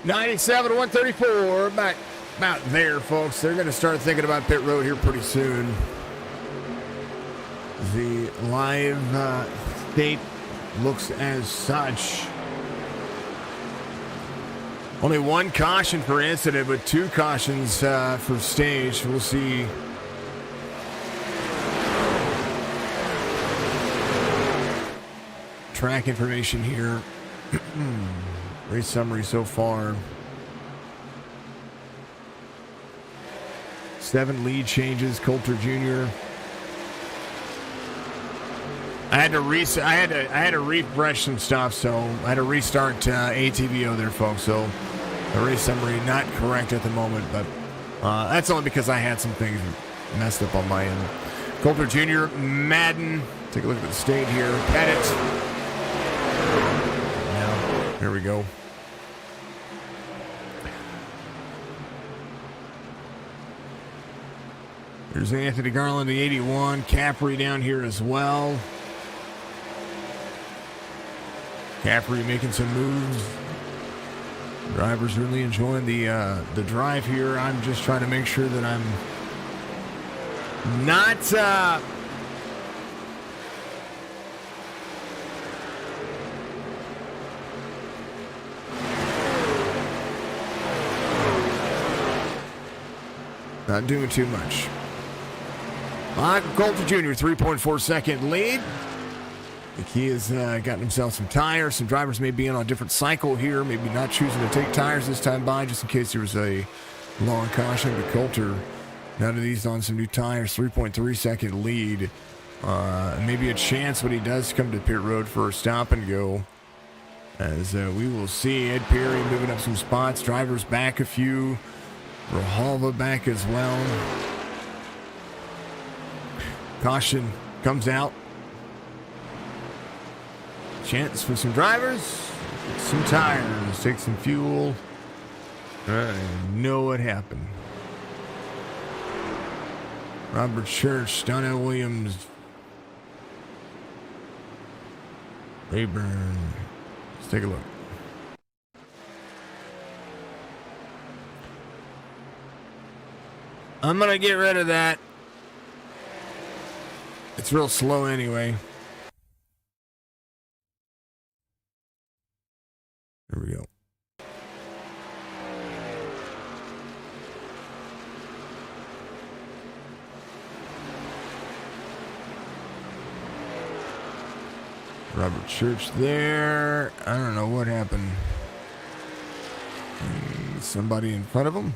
S1: .97 to 134, about there, folks. They're going to start thinking about pit road here pretty soon. The live state looks as such. Only one caution for incident, but 2 cautions for stage. We'll see. Track information here. Race summary so far. 7 lead changes. Coulter Jr. I had to refresh some stuff, so I had to restart ATVO there, folks. So the race summary not correct at the moment, but that's only because I had some things messed up on my end. Coulter Jr. Madden. Take a look at the state here. Pettit. Now, here we go. There's Anthony Garland, the 81. Caffrey down here as well. Caffrey making some moves. Drivers really enjoying the drive here. I'm just trying to make sure that I'm not not doing too much. Michael Coulter Jr., 3.4 second lead. I think he has gotten himself some tires. Some drivers may be on a different cycle here, maybe not choosing to take tires this time by, just in case there was a long caution. But Coulter, now that he's on some new tires, 3.3 second lead. Maybe a chance when he does come to pit road for a stop and go. As we will see Ed Perry moving up some spots. Drivers back a few. Rahalva back as well. Caution comes out. Chance for some drivers, some tires, take some fuel. I know what happened. Robert Church, Donnell Williams, Rayburn. Let's take a look. I'm gonna get rid of that. It's real slow anyway. There we go. Robert Church there. I don't know what happened. Somebody in front of him.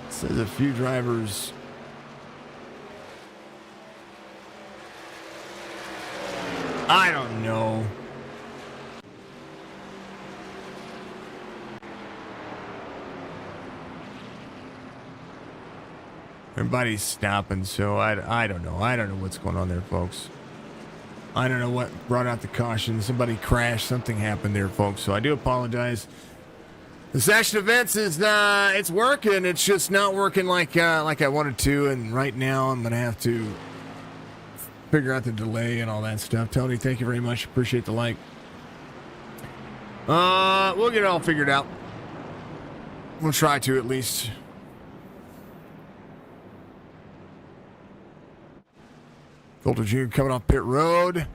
S1: Says a few drivers. I don't know. Everybody's stopping, so I don't know. I don't know what's going on there, folks. I don't know what brought out the caution. Somebody crashed. Something happened there, folks. So I do apologize. The section events is it's working. It's just not working like I wanted to. And right now, I'm gonna have to figure out the delay and all that stuff. Tony, thank you very much. Appreciate the like. We'll get it all figured out. We'll try to at least. Colton Jr. coming off pit road.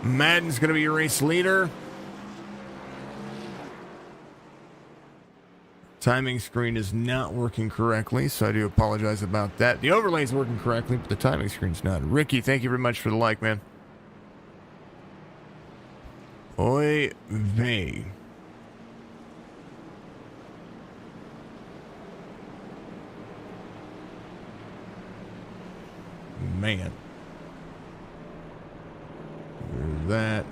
S1: Madden's going to be your race leader. Timing screen is not working correctly, so I do apologize about that. The overlay is working correctly, but the timing screen's not. Ricky, thank you very much for the like, man. Oy vey. Man. There's that.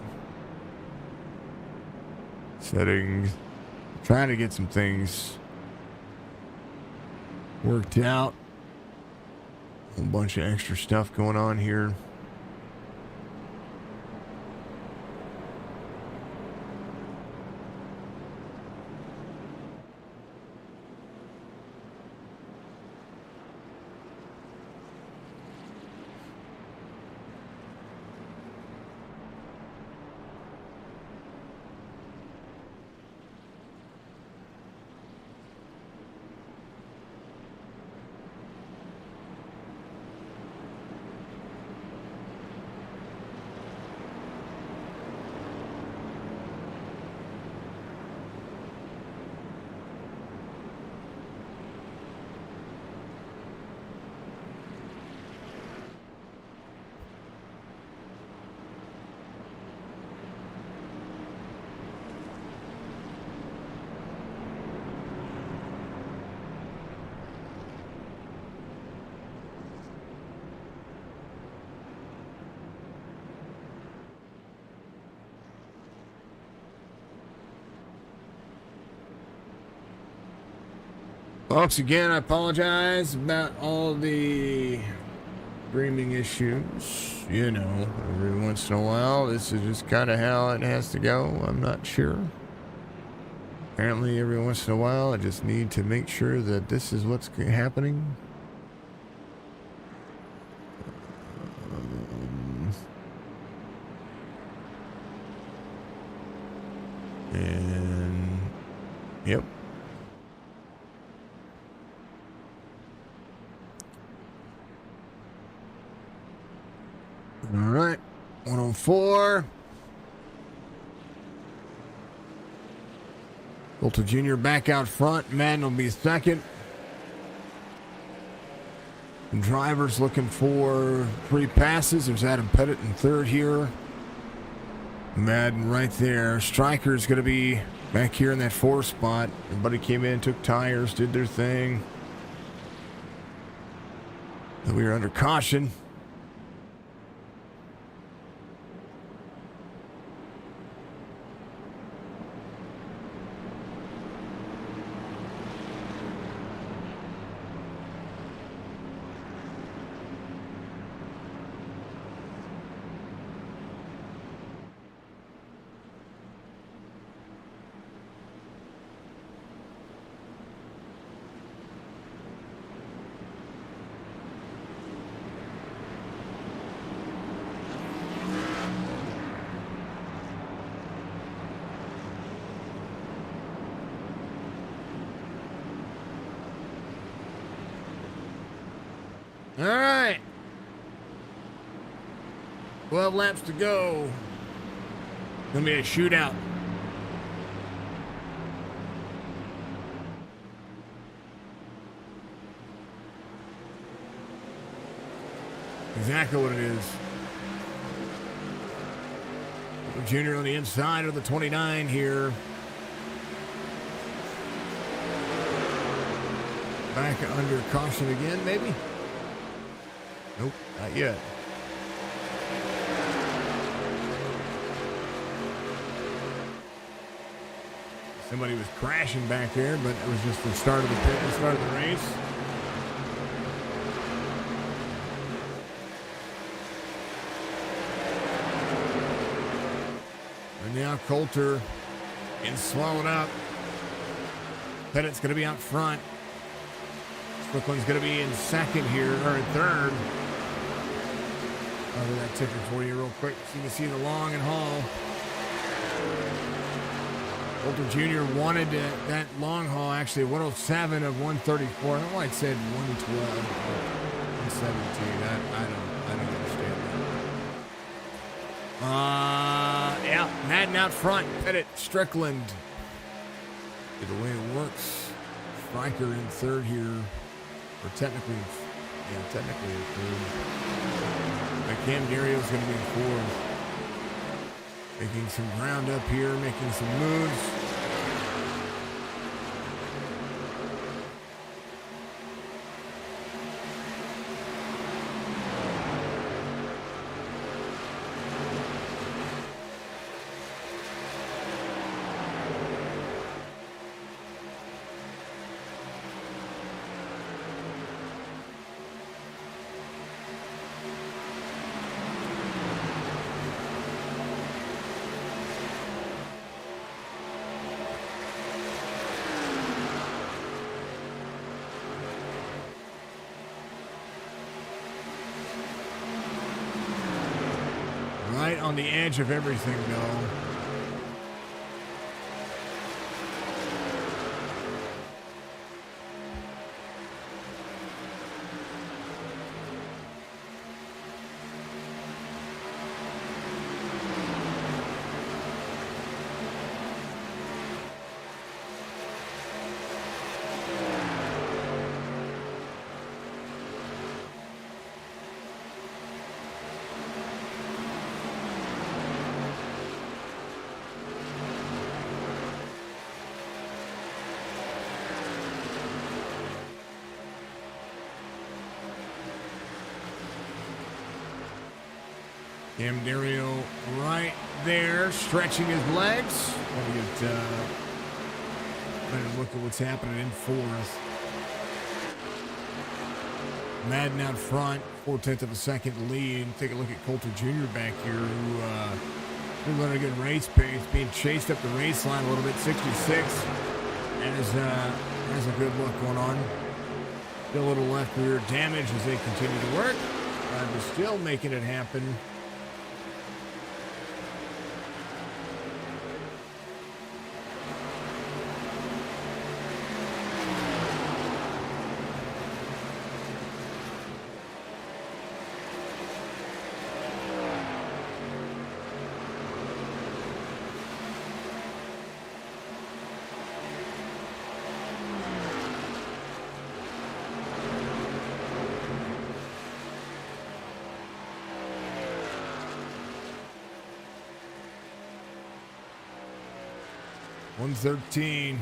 S1: Settings. Trying to get some things worked out. A bunch of extra stuff going on here. Folks, again, I apologize about all the streaming issues. You know, every once in a while, this is just kind of how it has to go. I'm not sure. Apparently, every once in a while, I just need to make sure that this is what's happening. And, yep. All right, 104. Bolton Jr. back out front. Madden will be second. Drivers looking for free passes. There's Adam Pettit in third here. Madden right there. Striker's going to be back here in that 4 spot. Everybody came in, took tires, did their thing. And we are under caution. All right. 12 laps to go. Gonna be a shootout. Exactly what it is. Junior on the inside of the 29 here. Back under caution again, maybe? Nope, not yet. Somebody was crashing back there, but it was just the start of the race. And now Coulter is swallowed up. Pettit's going to be out front. Strickland's going to be in second here, or in third. I'll do that ticker for you real quick so you can see the long and haul. Coulter Jr. wanted that long haul, actually 107 of 134. I don't know why it said 112 or 117. I don't understand that. Yeah, Madden out front. Pettit, Strickland. The way it works. Stryker in third here. Or technically in third. But Cam Dario's going to be in fourth. Making some ground up here, making some moves. Right on the edge of everything, though. Cam Dario right there, stretching his legs. Better look at what's happening in fourth. Madden out front, 4/10 of a second lead. Take a look at Coulter Jr. back here, who running a good race pace, being chased up the race line a little bit, 66. And has a good look going on. Still a little left rear damage as they continue to work. But still making it happen. $113.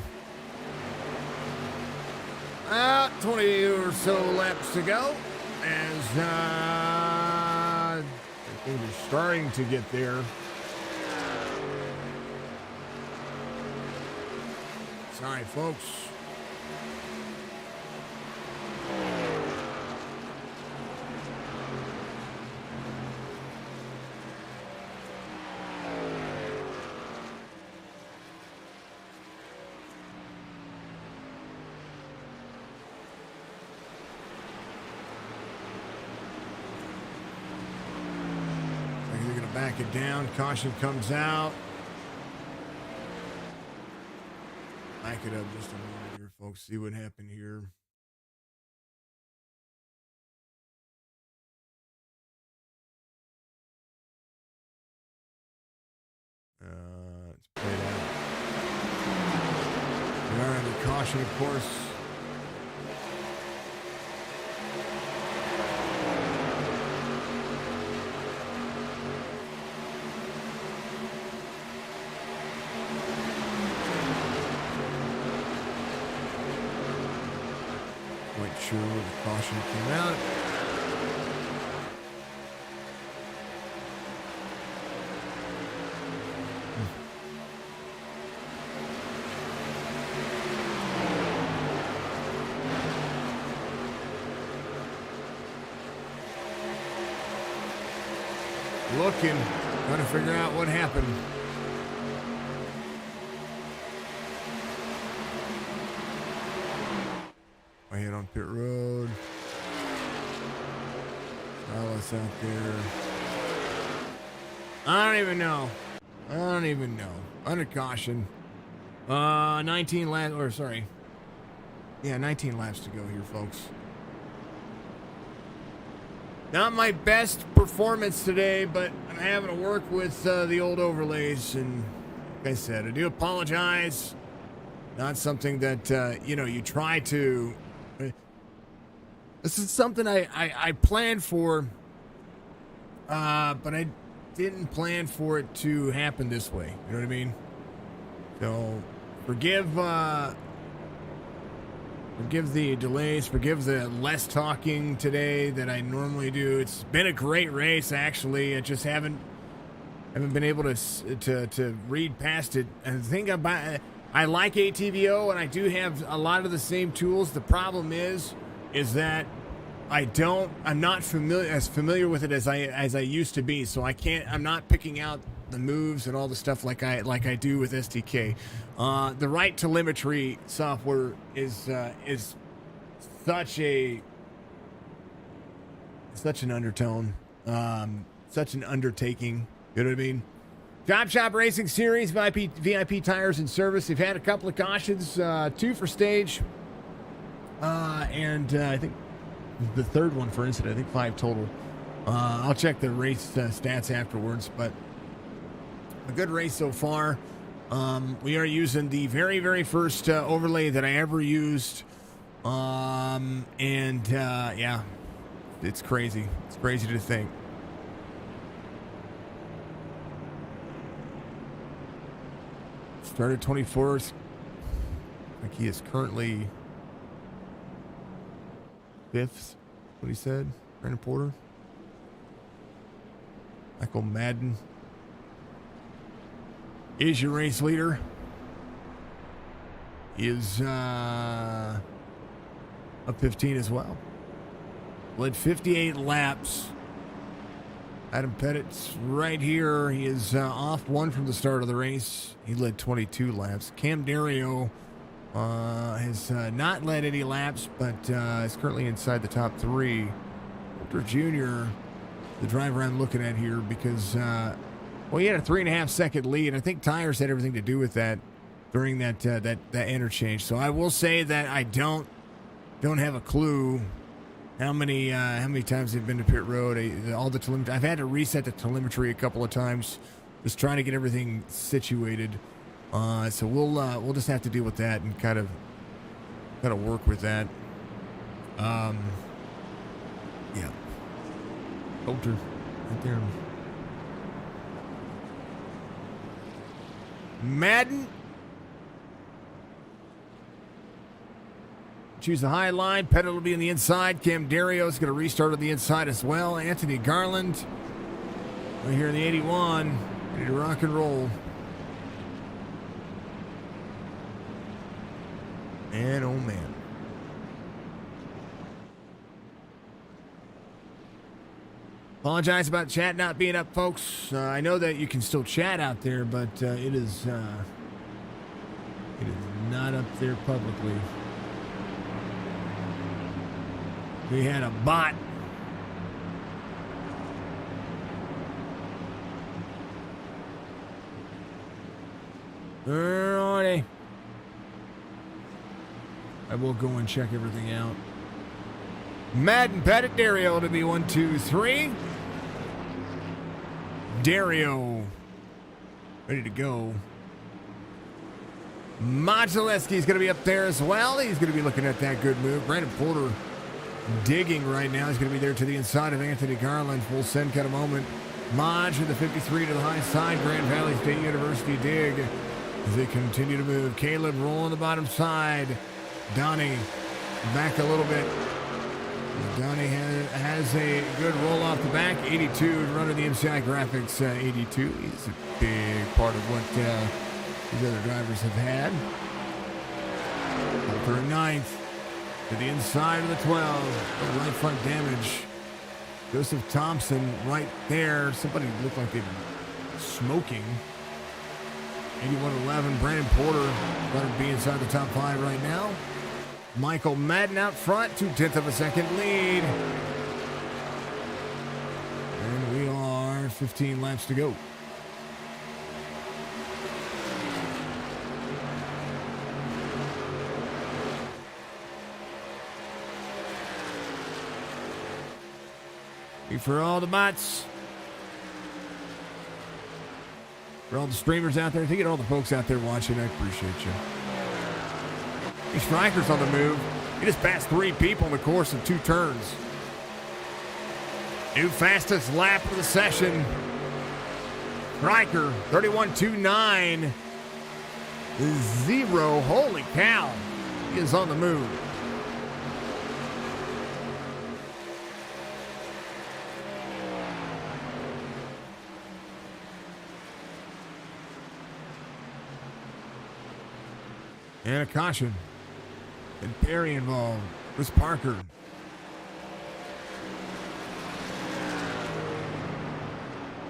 S1: 20 or so laps to go as things are starting to get there. Sorry, folks. Back it down. Caution comes out. Back it up just a moment here, folks. See what happened here. caution, of course. Quite sure where the caution came out. Looking, trying to figure out what happened. I hit on pit road. Alice out there. I don't even know. Under caution. 19 laps, or sorry. Yeah, 19 laps to go here, folks. Not my best performance today, but I'm having to work with the old overlays. And like I said, I do apologize. Not something that, you try to... This is something I planned for, but I didn't plan for it to happen this way. You know what I mean? So, forgive the delays, forgive the less talking today that I normally do. It's been a great race, actually. I just haven't been able to read past it. And the thing about I like ATVO, and I do have a lot of the same tools. The problem is that I'm not familiar with it as I used to be. So I'm not picking out the moves and all the stuff like I do with SDK. The right telemetry software is such an undertone, such an undertaking. You know what I mean? Drop Shop Racing Series, VIP tires and service. They've had a couple of cautions, 2 for stage, and I think the third one for incident. I think 5 total. I'll check the race stats afterwards, but a good race so far. We are using the very, very first overlay that I ever used. Yeah, it's crazy. It's crazy to think. Started 24th. Like he is currently 5th. What he said. Brandon Porter. Michael Madden is your race leader. He is up 15 as well. Led 58 laps. Adam Pettit's right here. He is off 1 from the start of the race. He led 22 laps. Cam Dario has not led any laps, but is currently inside the top 3. Walter Jr., the driver I'm looking at here, because he had a 3.5 second lead. I think tires had everything to do with that during that interchange. So I will say that I don't have a clue how many times they've been to pit road. All the telemetry, I've had to reset the telemetry a couple of times, just trying to get everything situated. So we'll just have to deal with that and kind of work with that. Yeah. Coulter right there. Madden. Choose the high line. Pettit will be on the inside. Cam Dario is going to restart on the inside as well. Anthony Garland. We're here in the 81. Ready to rock and roll. And oh man. Apologize about chat not being up, folks. I know that you can still chat out there, but it is not up there publicly. We had a bot. Alrighty. I will go and check everything out. Madden Pettit Dario to be 1, 2, 3. Dario ready to go. Modzelewski's going to be up there as well. He's going to be looking at that good move. Brandon Porter digging right now. He's going to be there to the inside of Anthony Garland. Full send kind of moment. Modge with the 53 to the high side. Grand Valley State University dig as they continue to move. Caleb rolling the bottom side. Donnie back a little bit. Donnie has a good roll off the back. 82 running the MCI Graphics 82. He's a big part of what these other drivers have had. For a ninth to the inside of the 12. Right front damage. Joseph Thompson right there. Somebody looked like they were smoking. 81-11. Brandon Porter going to be inside the top 5 right now. Michael Madden out front, 0.2 of a second lead. And we are 15 laps to go. For all the bots, for all the streamers out there, thank you to all the folks out there watching. I appreciate you. These Stryker's on the move. He just passed 3 people in the course of 2 turns. New fastest lap of the session. Stryker, 31.29. 0. Holy cow. He is on the move. And a caution. And Perry involved. Chris Parker.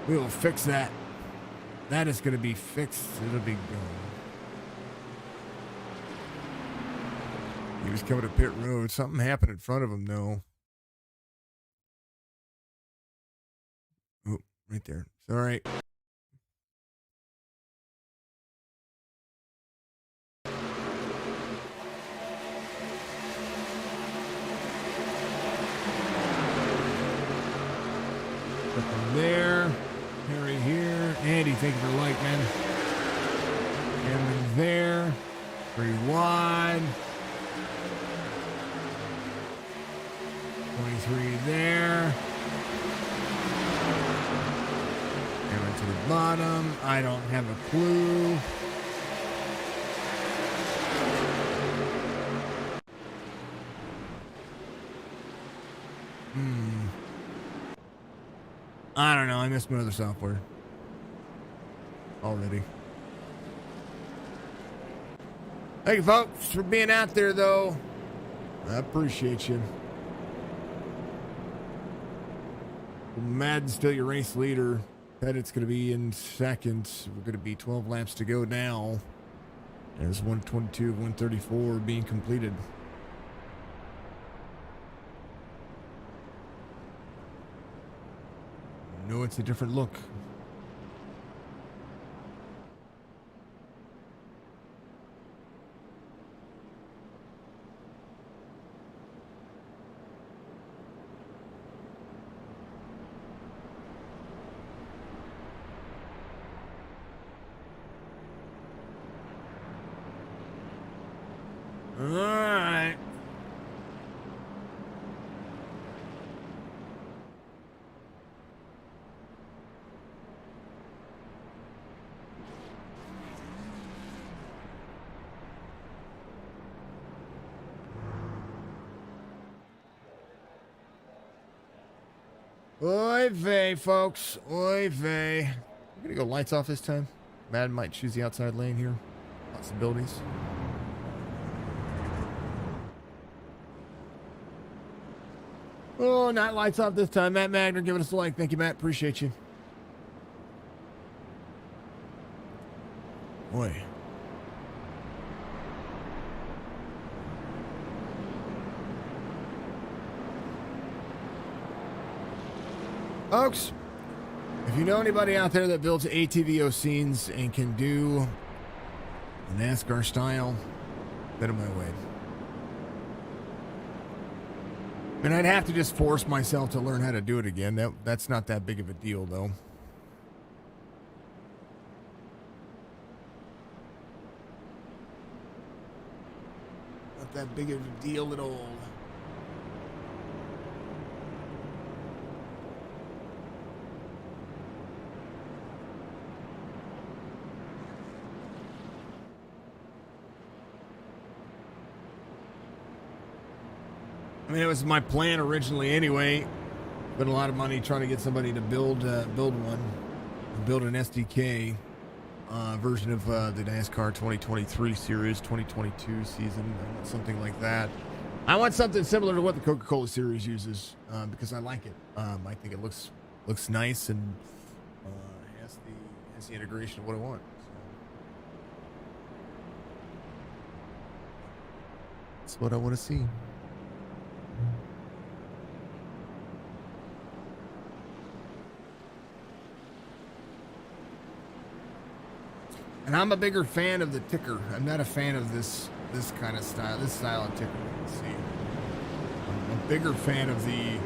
S1: We will fix that. That is going to be fixed. It'll be gone. He was coming to pit road. Something happened in front of him, though. Oh, right there. It's all right. There, Harry here, Andy, thank you for the like, man. And then there, 3 wide. 23 there. And to the bottom. I don't have a clue. I don't know. I missed my other software already. Thank you, folks, for being out there, though. I appreciate you. Madden's still your race leader. Pettit's going to be in second. We're going to be 12 laps to go now. There's 122 of 134 being completed. No, it's a different look. All right. Oy vey, folks. Oy vey. I'm gonna go lights off this time. Madden might choose the outside lane here. Possibilities. Oh, not lights off this time. Matt Magner giving us a like. Thank you, Matt. Appreciate you. Boy. Folks, if you know anybody out there that builds ATVO scenes and can do a NASCAR style, send them my way. And I'd have to just force myself to learn how to do it again. That's not that big of a deal, though. not that big of a deal at all. I mean, it was my plan originally anyway. Spent a lot of money trying to get somebody to build an SDK version of the NASCAR 2023 series, 2022 season, something like that. I want something similar to what the Coca-Cola series uses because I like it. I think it looks nice and has the integration of what I want. So. That's what I want to see. And I'm a bigger fan of the ticker. I'm not a fan of this kind of style, this style of ticker. Let's see. I'm a bigger fan of the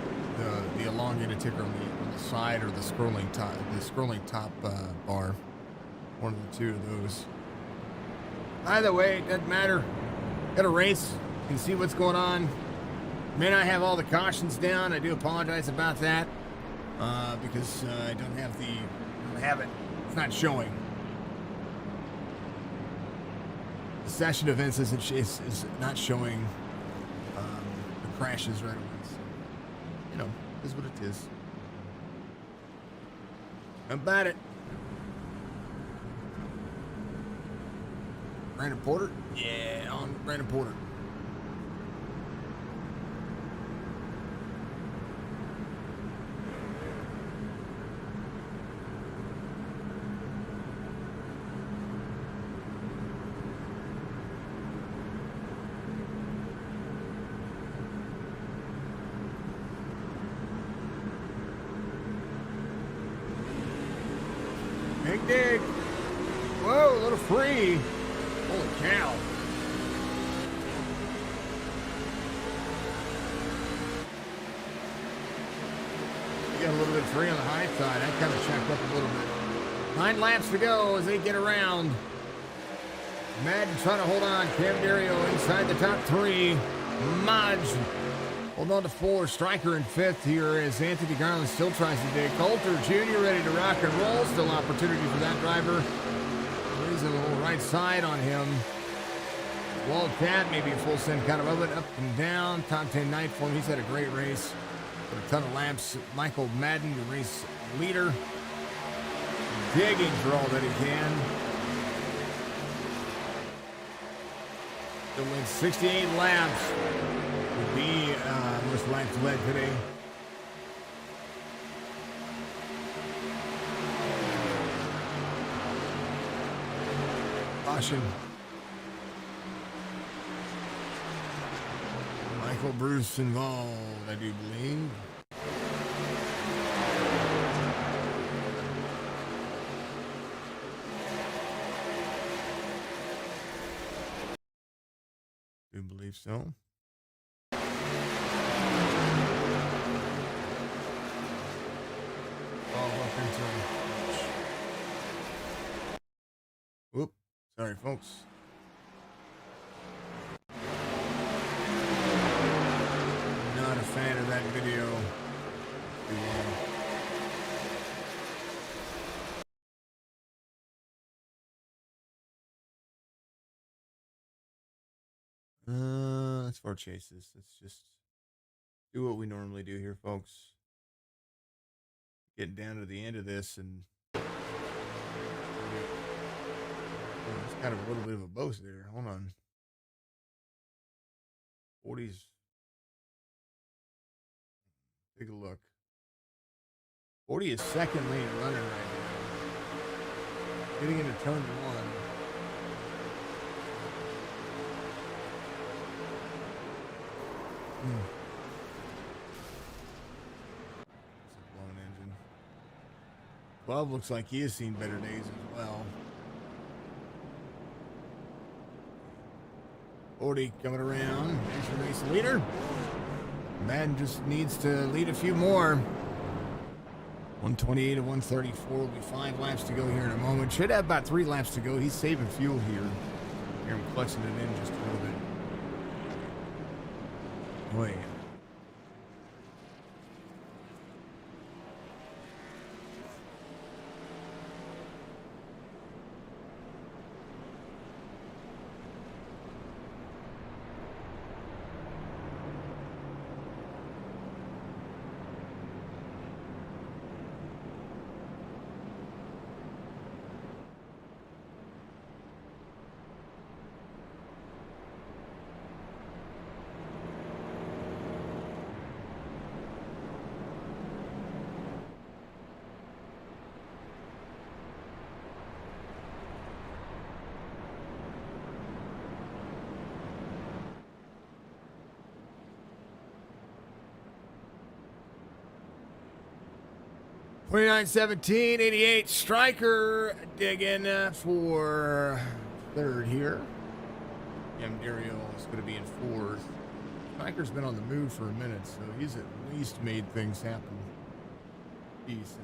S1: elongated ticker on the side or the scrolling top bar. One of the two of those. Either way, it doesn't matter. Got a race. You can see what's going on. May not have all the cautions down. I do apologize about that because I don't have it. It's not showing. The session events is not showing the crashes right away. So, you know, it is what it is. About it. Brandon Porter? Yeah, on Brandon Porter. Big dig. Whoa, a little free. Holy cow. You got a little bit free on the high side. That kind of checked up a little bit. 9 laps to go as they get around. Madden trying to hold on. Cam Dario inside the top 3. Modge holding on to 4. Striker in 5th here as Anthony Garland still tries to dig. Coulter Jr. ready to rock and roll. Still opportunity for that driver. He's a little right side on him. Wildcat, maybe a full send kind of it. Up and down. Top 10 night for him. He's had a great race. Got a ton of laps. Michael Madden, the race leader. Digging for all that he can. Still wins 68 laps. Would be most laps led today. Caution. Michael Bruce involved, I do believe. Do believe so. Whoop. Sorry, folks. Not a fan of that video. Let's far chase this. Let's just do what we normally do here, folks. Getting down to the end of this and it's kind of a little bit of a boast there. Hold on. 40s. Take a look. 40 is second lane running right now. Getting into turn 1. It's a blown engine. 12 looks like he has seen better days as well. 40 coming around. There's your race leader. Madden just needs to lead a few more. 128 and 134 will be 5 laps to go here in a moment. Should have about 3 laps to go. He's saving fuel here. Here I'm clutching it in just a little bit. Boy. 29-17, 88. Striker digging for third here. Dario is going to be in fourth. Striker's been on the move for a minute, so he's at least made things happen decent.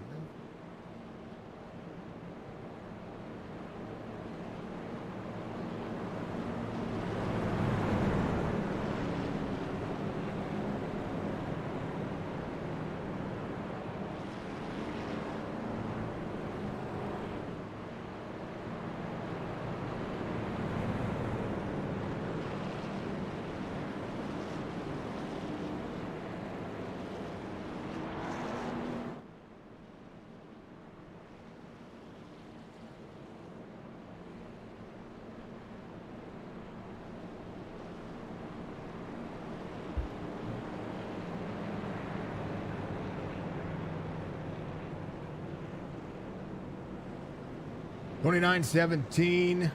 S1: 29-17.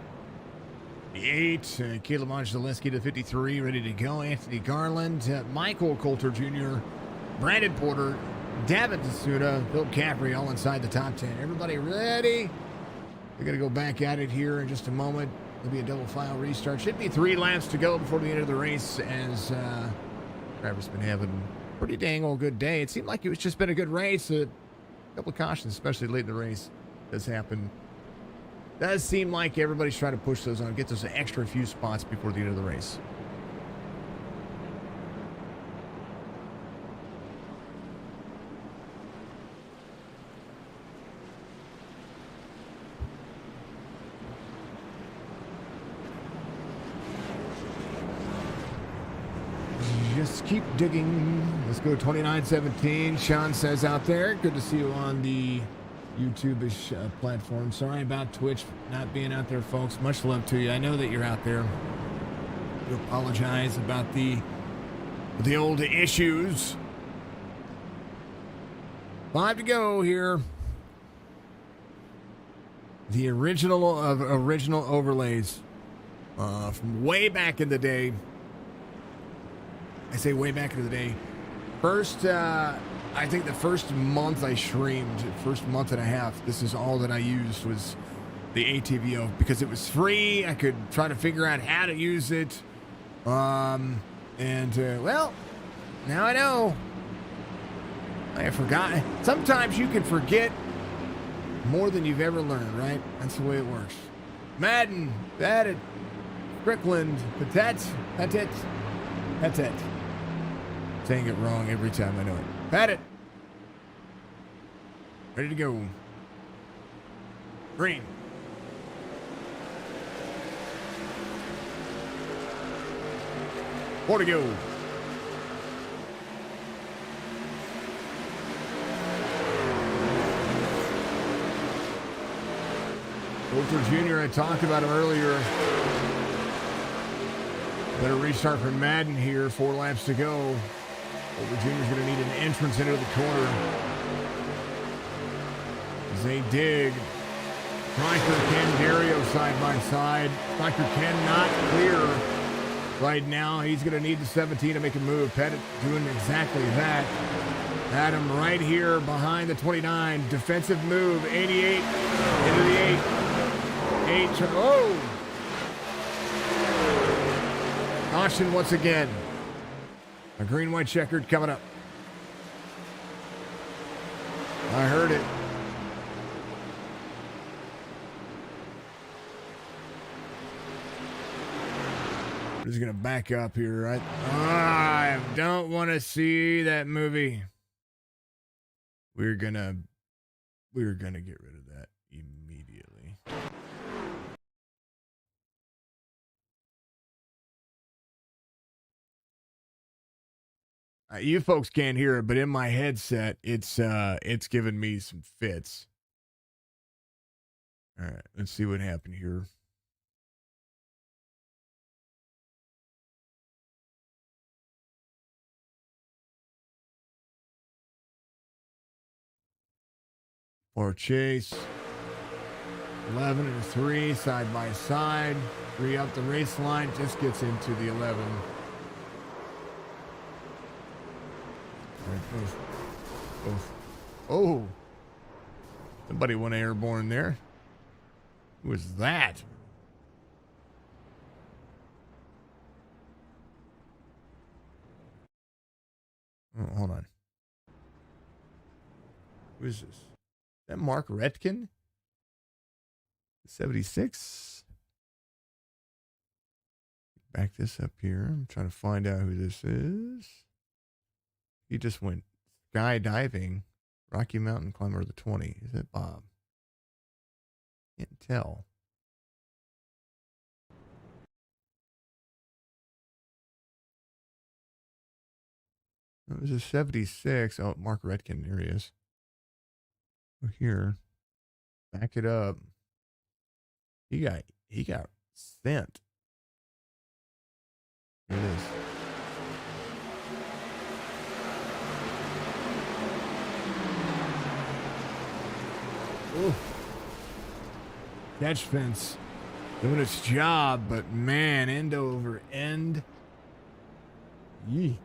S1: The 8. Caleb Angelinski to 53. Ready to go. Anthony Garland. Michael Coulter Jr. Brandon Porter. Davin Tsuda. Phil Caffrey all inside the top 10. Everybody ready? We're going to go back at it here in just a moment. There'll be a double file restart. Should be 3 laps to go before the end of the race, as driver's been having a pretty dang old good day. It seemed like it's just been a good race. A couple of cautions, especially late in the race, does happen. Does seem like everybody's trying to push those on, get those extra few spots before the end of the race. Just keep digging. Let's go 29-17. Sean says out there, good to see you on the YouTube-ish platform. Sorry about Twitch not being out there, folks. Much love to you. I know that you're out there. I apologize about the old issues. 5 to go here. The original overlays from way back in the day. I say way back in the day. First, I think the first month I streamed, first month and a half, this is all that I used was the ATVO because it was free. I could try to figure out how to use it. Well, now I know. I forgot. Sometimes you can forget more than you've ever learned, right? That's the way it works. Madden, Badit, Strickland, Patet. Saying it wrong every time, I know it. Badit. Ready to go. Green. Four to go. Coulter Jr., I talked about him earlier. Better restart for Madden here. 4 laps to go. Coulter Jr. is going to need an entrance into the corner. As they dig. Striker Ken Dario side by side. Striker cannot clear right now. He's going to need the 17 to make a move. Pettit doing exactly that. Adam right here behind the 29. Defensive move. 88 into the 8. 8. Oh! Caution once again. A green-white checkered coming up. I heard it. He's going to back up here, right? I don't want to see that movie. We're gonna get rid of that immediately. You folks can't hear it, but in my headset, it's giving me some fits. All right, let's see what happened here. For chase, 11 and 3 side by side. 3 up the race line, just gets into the 11. Oh, somebody went airborne there. Who was that? Oh, hold on. Who is this? Is that Mark Retkin? 76? Back this up here. I'm trying to find out who this is. He just went skydiving. Rocky Mountain Climber of the 20. Is it Bob? Can't tell. It was a 76. Oh, Mark Retkin. There he is. Oh, here. Back it up. He got sent. Here it is. Ooh. Catch fence doing its job, but man, end over end. Yee.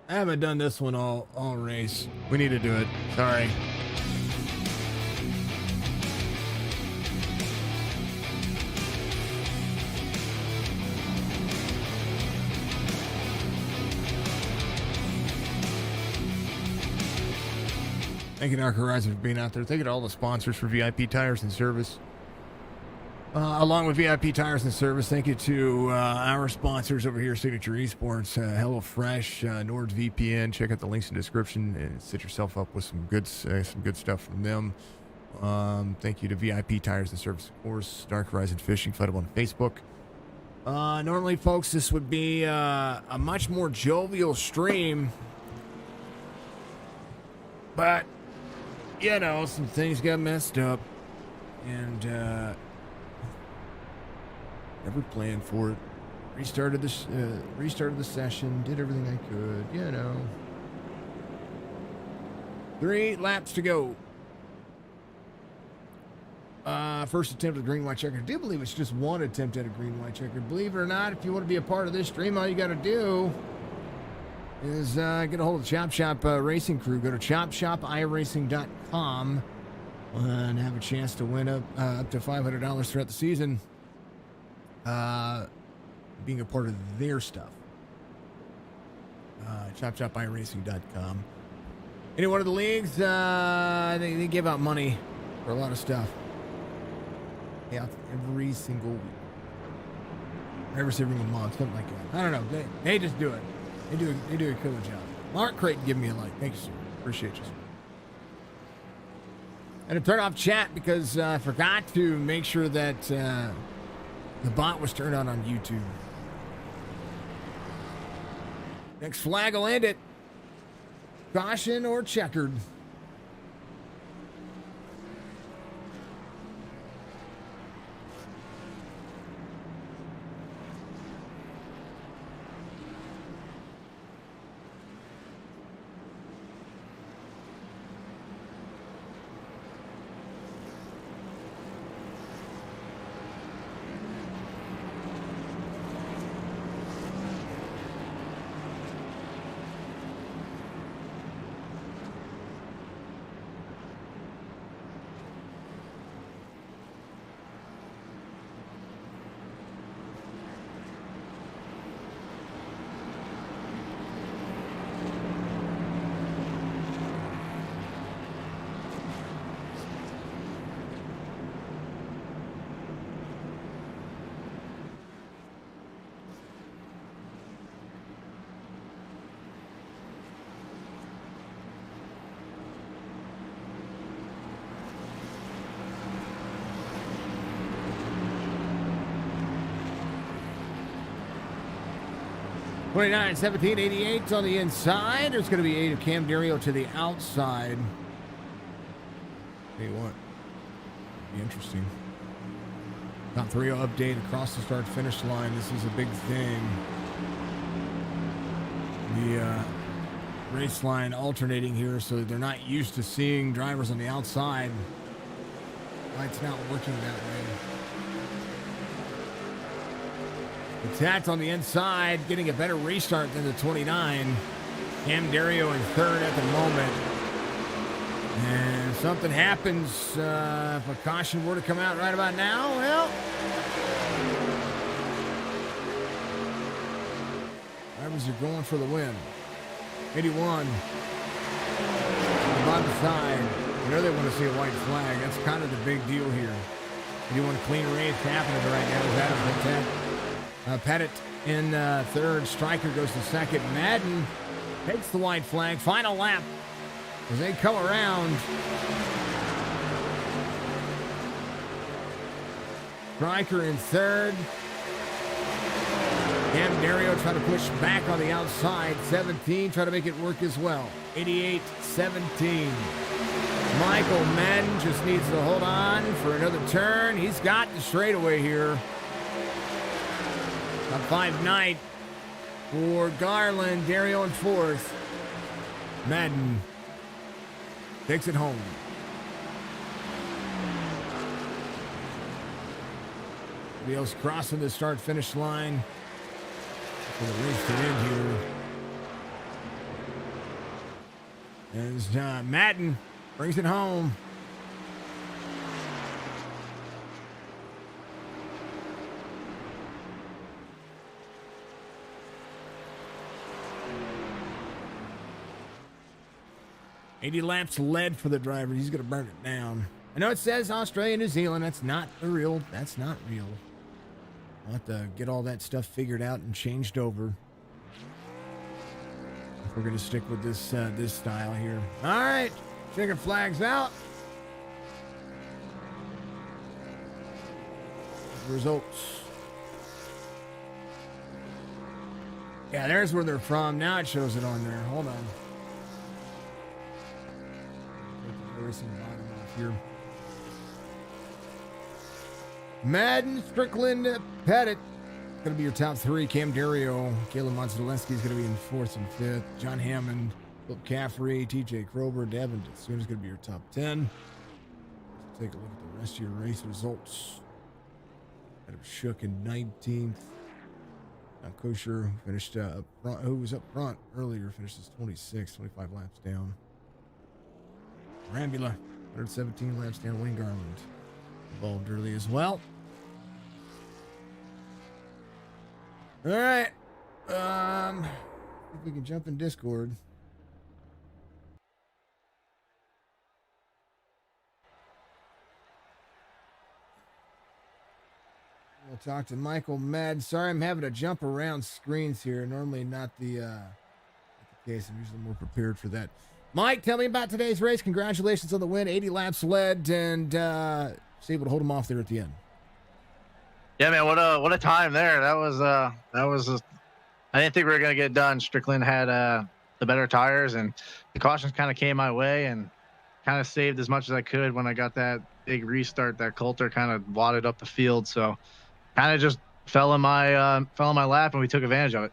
S1: I haven't done this one all race. We need to do it. Sorry. Thank you, Dark Horizon, for being out there. Thank you to all the sponsors for VIP Tires and Service. Along with VIP Tires and Service, thank you to our sponsors over here, Signature Esports, HelloFresh, NordVPN. Check out the links in the description and set yourself up with some good stuff from them. Thank you to VIP Tires and Service, of course. Dark Horizon Fishing, fightable on Facebook. Normally, folks, this would be a much more jovial stream, but you know, some things got messed up, and never planned for it. Restarted the session, did everything I could, you know. 3 laps to go. First attempt at a green white checker. I do believe it's just one attempt at a green white checker. Believe it or not, if you want to be a part of this stream, all you got to do is get a hold of the Chop Shop Racing crew. Go to chopshopiracing.com and have a chance to win up to $500 throughout the season. Being a part of their stuff. Chopshopiracing.com. Any one of the leagues, they give out money for a lot of stuff. Yeah, every single week. Every single month, something like that. I don't know. They just do it. They do a killer job. Mark Creighton, give me a like. Thank you, sir. Appreciate you, sir. And to turn off chat because I forgot to make sure that the bot was turned on YouTube. Next flag will end it. Caution or checkered. 29, 17, 88 on the inside. There's going to be 8 of Cam Dario to the outside. Tell you what, be interesting. Top 3 update across the start-finish line. This is a big thing. The race line alternating here, so they're not used to seeing drivers on the outside. Why it's not working that way. Attacked on the inside, getting a better restart than the 29. Cam Dario in third at the moment. And something happens if a caution were to come out right about now. Well, drivers are going for the win. 81. On the side. You know they want to see a white flag. That's kind of the big deal here. You want a clean race happening right now. Is Adam Pettit in third. Stryker goes to second. Madden takes the white flag. Final lap as they come around. Stryker in third. Cam Dario trying to push back on the outside. 17, try to make it work as well. 88, 17. Michael Madden just needs to hold on for another turn. He's got the straightaway here. Top 5 night for Garland. Dario in fourth. Madden takes it home. Everybody else crossing the start-finish line for the race to end here. As Madden brings it home. $80 laps led for the driver. He's going to burn it down. I know it says Australia, New Zealand. That's not real. That's not real. I'll have to get all that stuff figured out and changed over. If we're going to stick with this this style here. All right. Checkered flags out. Results. Yeah, there's where they're from. Now it shows it on there. Hold on. Iracing bottom off here. Madden, Strickland, Pettit. Going to be your top 3. Cam Dario, Caleb Monzalewski is going to be in 4th and 5th. John Hammond, Philip Caffrey, TJ Krober, Devin Soon is going to be your top 10. Let's take a look at the rest of your race results. Adam Shook in 19th. Kosher finished up front, who was up front earlier, finished as 26, 25 laps down. Rambula, 117 laps down. Wayne Garland involved early as well. All right. If we can jump in Discord. We'll talk to Michael Madden. Sorry, I'm having to jump around screens here. Normally not the case. I'm usually more prepared for that. Mike, tell me about today's race. Congratulations on the win. 80 laps led, and was able to hold him off there at the end.
S2: Yeah, man, what a time there. That was I didn't think we were gonna get done. Strickland had the better tires, and the cautions kind of came my way, and kind of saved as much as I could when I got that big restart. That Coulter kind of wadded up the field, so kind of just fell in my lap, and we took advantage of it.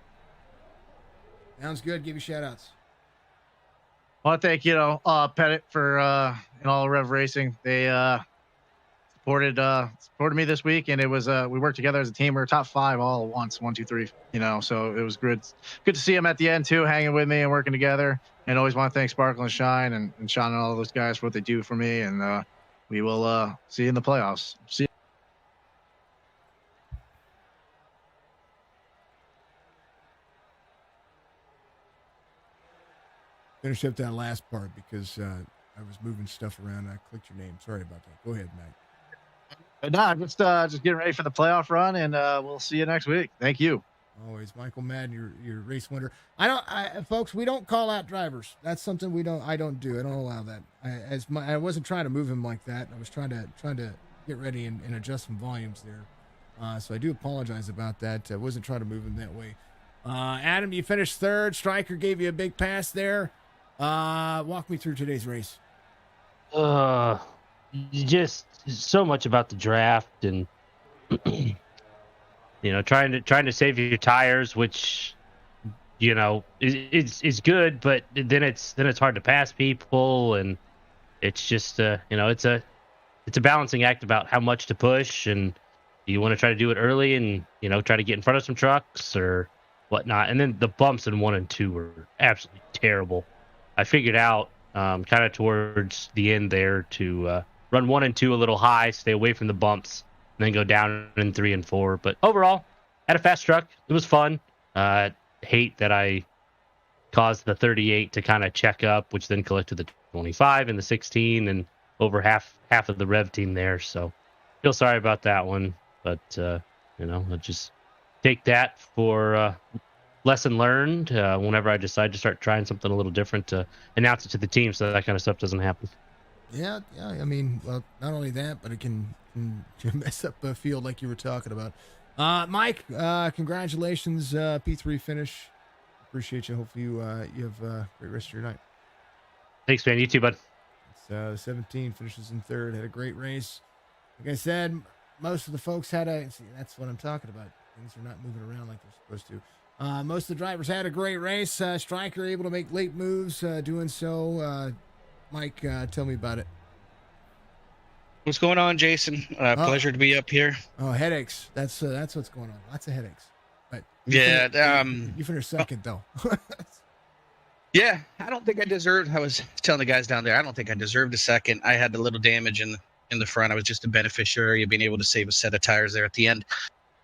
S1: Sounds good. Give you shout outs.
S2: I want to thank, Pettit for all Rev Racing. They supported me this week, and it was we worked together as a team. We were top 5 all at once, 1, 2, 3. So it was good to see them at the end too, hanging with me and working together. And always want to thank Sparkle and Shine and Sean and all those guys for what they do for me. And we will see you in the playoffs. See you.
S1: Finish up that last part because I was moving stuff around. I clicked your name. Sorry about that. Go ahead, Mike.
S2: No, just getting ready for the playoff run, and we'll see you next week. Thank you.
S1: Always, Michael Madden, your race winner. Folks, we don't call out drivers. That's something I don't do. I don't allow that. I wasn't trying to move him like that. I was trying to get ready and adjust some volumes there. So I do apologize about that. I wasn't trying to move him that way. Adam, you finished third. Stryker gave you a big pass there. Walk me through today's race.
S3: Just so much about the draft and trying to save your tires, which is good, but then it's hard to pass people, and it's just it's a balancing act about how much to push, and you want to try to do it early and try to get in front of some trucks or whatnot. And then the bumps in 1 and 2 were absolutely terrible. I figured out kind of towards the end there to run 1 and 2 a little high, stay away from the bumps, and then go down in 3 and 4. But overall, had a fast truck. It was fun. Hate that I caused the 38 to kind of check up, which then collected the 25 and the 16 and over half of the rev team there. So feel sorry about that one, but I'll just take that for lesson learned whenever I decide to start trying something a little different to announce it to the team so that kind of stuff doesn't happen.
S1: Yeah. I mean, well, not only that, but it can mess up a field like you were talking about. Mike, congratulations, P3 finish. Appreciate you. Hopefully you have a great rest of your night.
S3: Thanks, man. You too, bud.
S1: It's 17 finishes in third. Had a great race. Like I said, most of the folks had that's what I'm talking about. Things are not moving around like they're supposed to. Most of the drivers had a great race. Stryker able to make late moves, doing so. Mike, tell me about it.
S4: What's going on, Jason? Pleasure to be up here.
S1: Oh, headaches. That's what's going on. Lots of headaches. But you finished second though.
S4: Yeah, I don't think I deserved. I was telling the guys down there, I don't think I deserved a second. I had a little damage in the front. I was just a beneficiary of being able to save a set of tires there at the end.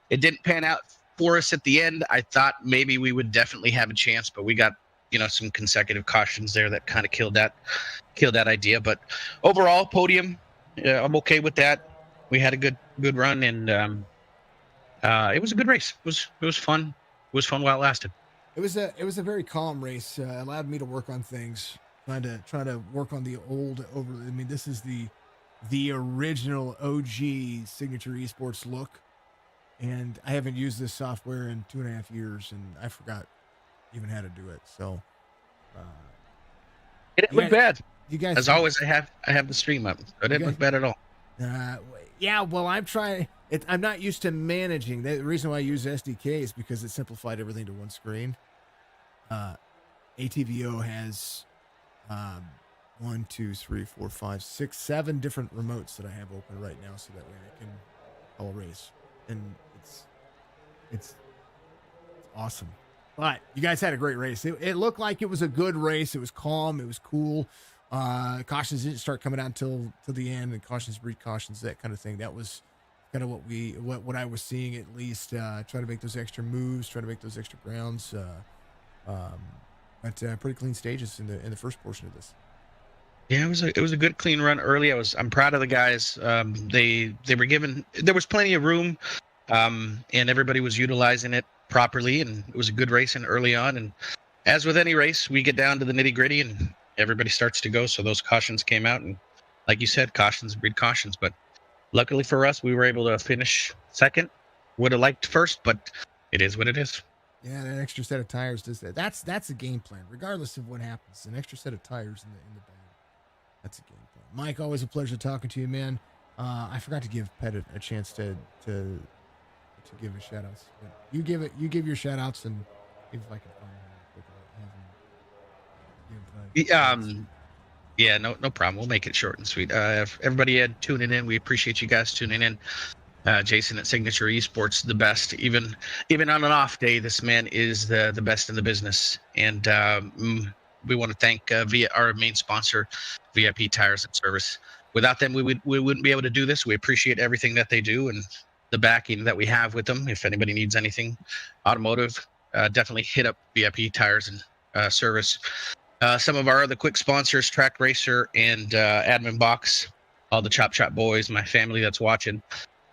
S4: It didn't pan out for us at the end. I thought maybe we would definitely have a chance, but we got some consecutive cautions there that kind of killed that idea. But overall, podium. Yeah, I'm okay with that. We had a good run, and it was a good race. It was fun. It was fun while it lasted.
S1: It was a very calm race. Allowed me to work on things. Trying to work on the old over. I mean, this is the original OG Signature Esports look, and I haven't used this software in 2.5 years, and I forgot even how to do it. So
S4: it didn't look bad.
S1: You guys,
S4: as always, I have the stream up. It didn't look bad at all.
S1: Yeah, well, I'm trying. I'm not used to managing. The reason why I use SDK is because it simplified everything to one screen. ATVO has 1, 2, 3, 4, 5, 6, 7 different remotes that I have open right now, so that way I can call a race, and it's awesome. But you guys had a great race. It looked like it was a good race. It was calm. It was cool. Cautions didn't start coming out till the end, and cautions breed cautions, that kind of thing. That was kind of what I was seeing, at least. Try to make those extra moves, try to make those extra grounds. But pretty clean stages in the first portion of this.
S4: Yeah, it was a good clean run early. I'm proud of the guys. They were given, there was plenty of room, and everybody was utilizing it properly, and it was a good racing early on. And as with any race, we get down to the nitty gritty and everybody starts to go. So those cautions came out, and like you said, cautions breed cautions. But luckily for us, we were able to finish second. Would have liked first, but it is what it is.
S1: Yeah, that extra set of tires does that. That's a game plan, regardless of what happens. An extra set of tires in the bag. That's a game plan. Mike, always a pleasure talking to you, man. I forgot to give Pettit a chance to give his shout outs. You give your shout outs, and if I can find him.
S4: Yeah, no problem. We'll make it short and sweet. Everybody tuning in, we appreciate you guys tuning in. Jason at Signature Esports, the best. Even on an off day, this man is the best in the business. And we want to thank via our main sponsor, VIP Tires and Service. Without them, we wouldn't be able to do this. We appreciate everything that they do and the backing that we have with them. If anybody needs anything automotive, definitely hit up VIP Tires and Service. Some of our other quick sponsors, Track Racer and Admin Boxx, all the Chop Chop boys, my family that's watching.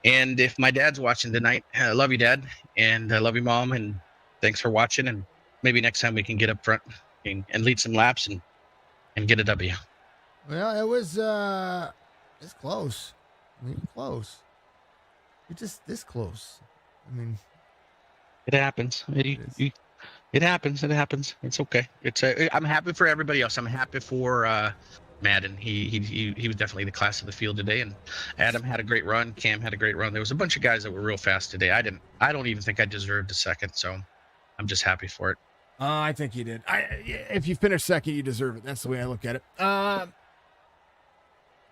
S4: And if my dad's watching tonight, I love you, Dad, and I love you, Mom, and thanks for watching. And maybe next time we can get up front and lead some laps and get a W.
S1: Well, it was it's close. I mean, close. You're just this close. I mean,
S4: it happens. It happens. It happens. It's okay. I'm happy for everybody else. I'm happy for Madden. He was definitely the class of the field today. And Adam had a great run. Cam had a great run. There was a bunch of guys that were real fast today. I don't even think I deserved a second. So I'm just happy for it.
S1: I think you did. If you finish second, you deserve it. That's the way I look at it.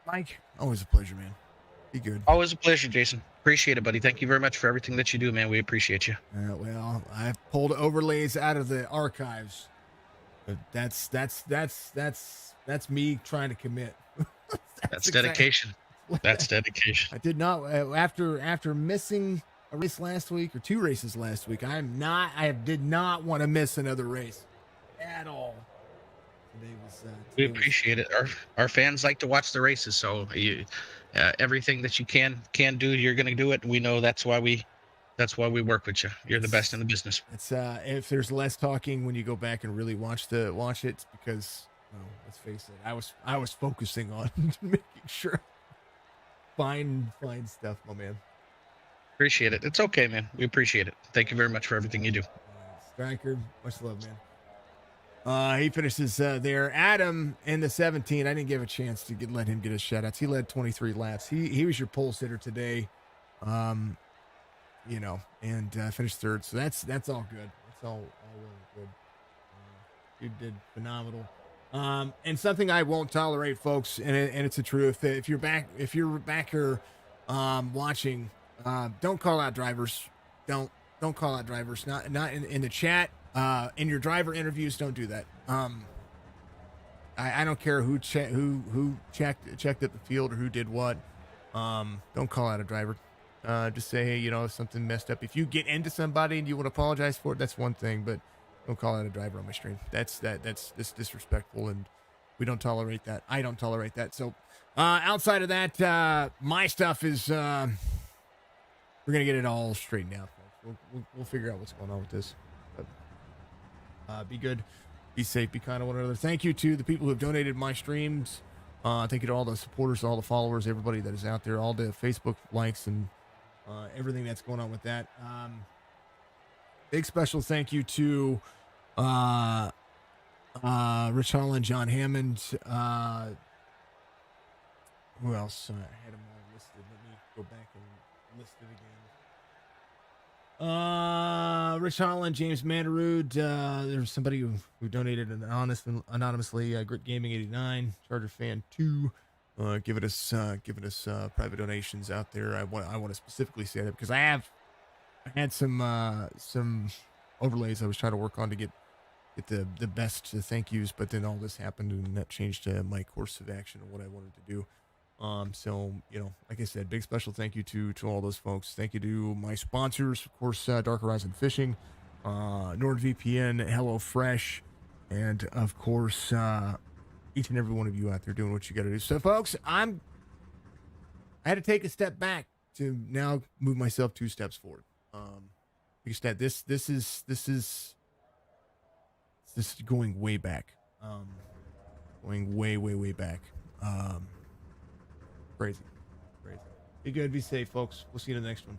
S1: Mike, always a pleasure, man. Be good.
S4: Always a pleasure, Jason. Appreciate it, buddy. Thank you very much for everything that you do, man. We appreciate you.
S1: Well, I pulled overlays out of the archives, but that's me trying to commit.
S4: That's dedication. That's dedication.
S1: I did not after missing a race last week or 2 races last week. I did not want to miss another race at all.
S4: We appreciate it. Our fans like to watch the races, so everything that you can do, you're going to do it. We know that's why we work with you. You're the best in the business.
S1: It's if there's less talking when you go back and really watch it, it's because let's face it, I was focusing on making sure find stuff, my man.
S4: Appreciate it. It's okay, man. We appreciate it. Thank you very much for everything you do.
S1: Striker, much love, man. He finishes there. Adam in the 17. I didn't give a chance to let him get his shout-outs. He led 23 laps. He was your pole sitter today, and finished third. So that's all good. That's all really good. You did phenomenal. And something I won't tolerate, folks, and it's the truth. If you're back here watching, don't call out drivers. Don't call out drivers. Not in the chat. In your driver interviews, don't do that. I don't care who checked at the field or who did what. Don't call out a driver. Just say, hey, if something messed up. If you get into somebody and you want to apologize for it, that's one thing. But don't call out a driver on my stream. That's disrespectful, and we don't tolerate that. I don't tolerate that. So outside of that, my stuff is we're gonna get it all straightened out. We'll figure out what's going on with this. Be good, be safe, be kind to one another. Thank you to the people who have donated my streams. Thank you to all the supporters, all the followers, everybody that is out there, all the Facebook likes and everything that's going on with that. Big special thank you to Rich Holland, John Hammond. Who else? I had them all listed. Let me go back and list it again. Rich Holland, James Manderud, there's somebody who donated anonymously, Grit Gaming 89, Charger Fan 2, giving us private donations out there. I want to specifically say that because I had some overlays I was trying to work on to get the best thank yous, but then all this happened and that changed my course of action and what I wanted to do. So, like I said, big special thank you to all those folks. Thank you to my sponsors, of course, Dark Horizon Fishing, NordVPN, HelloFresh, and of course, each and every one of you out there doing what you got to do. So, folks, I had to take a step back to now move myself 2 steps forward. Because that this is going way back, going way back. Crazy. Be good, be safe, folks. We'll see you in the next one.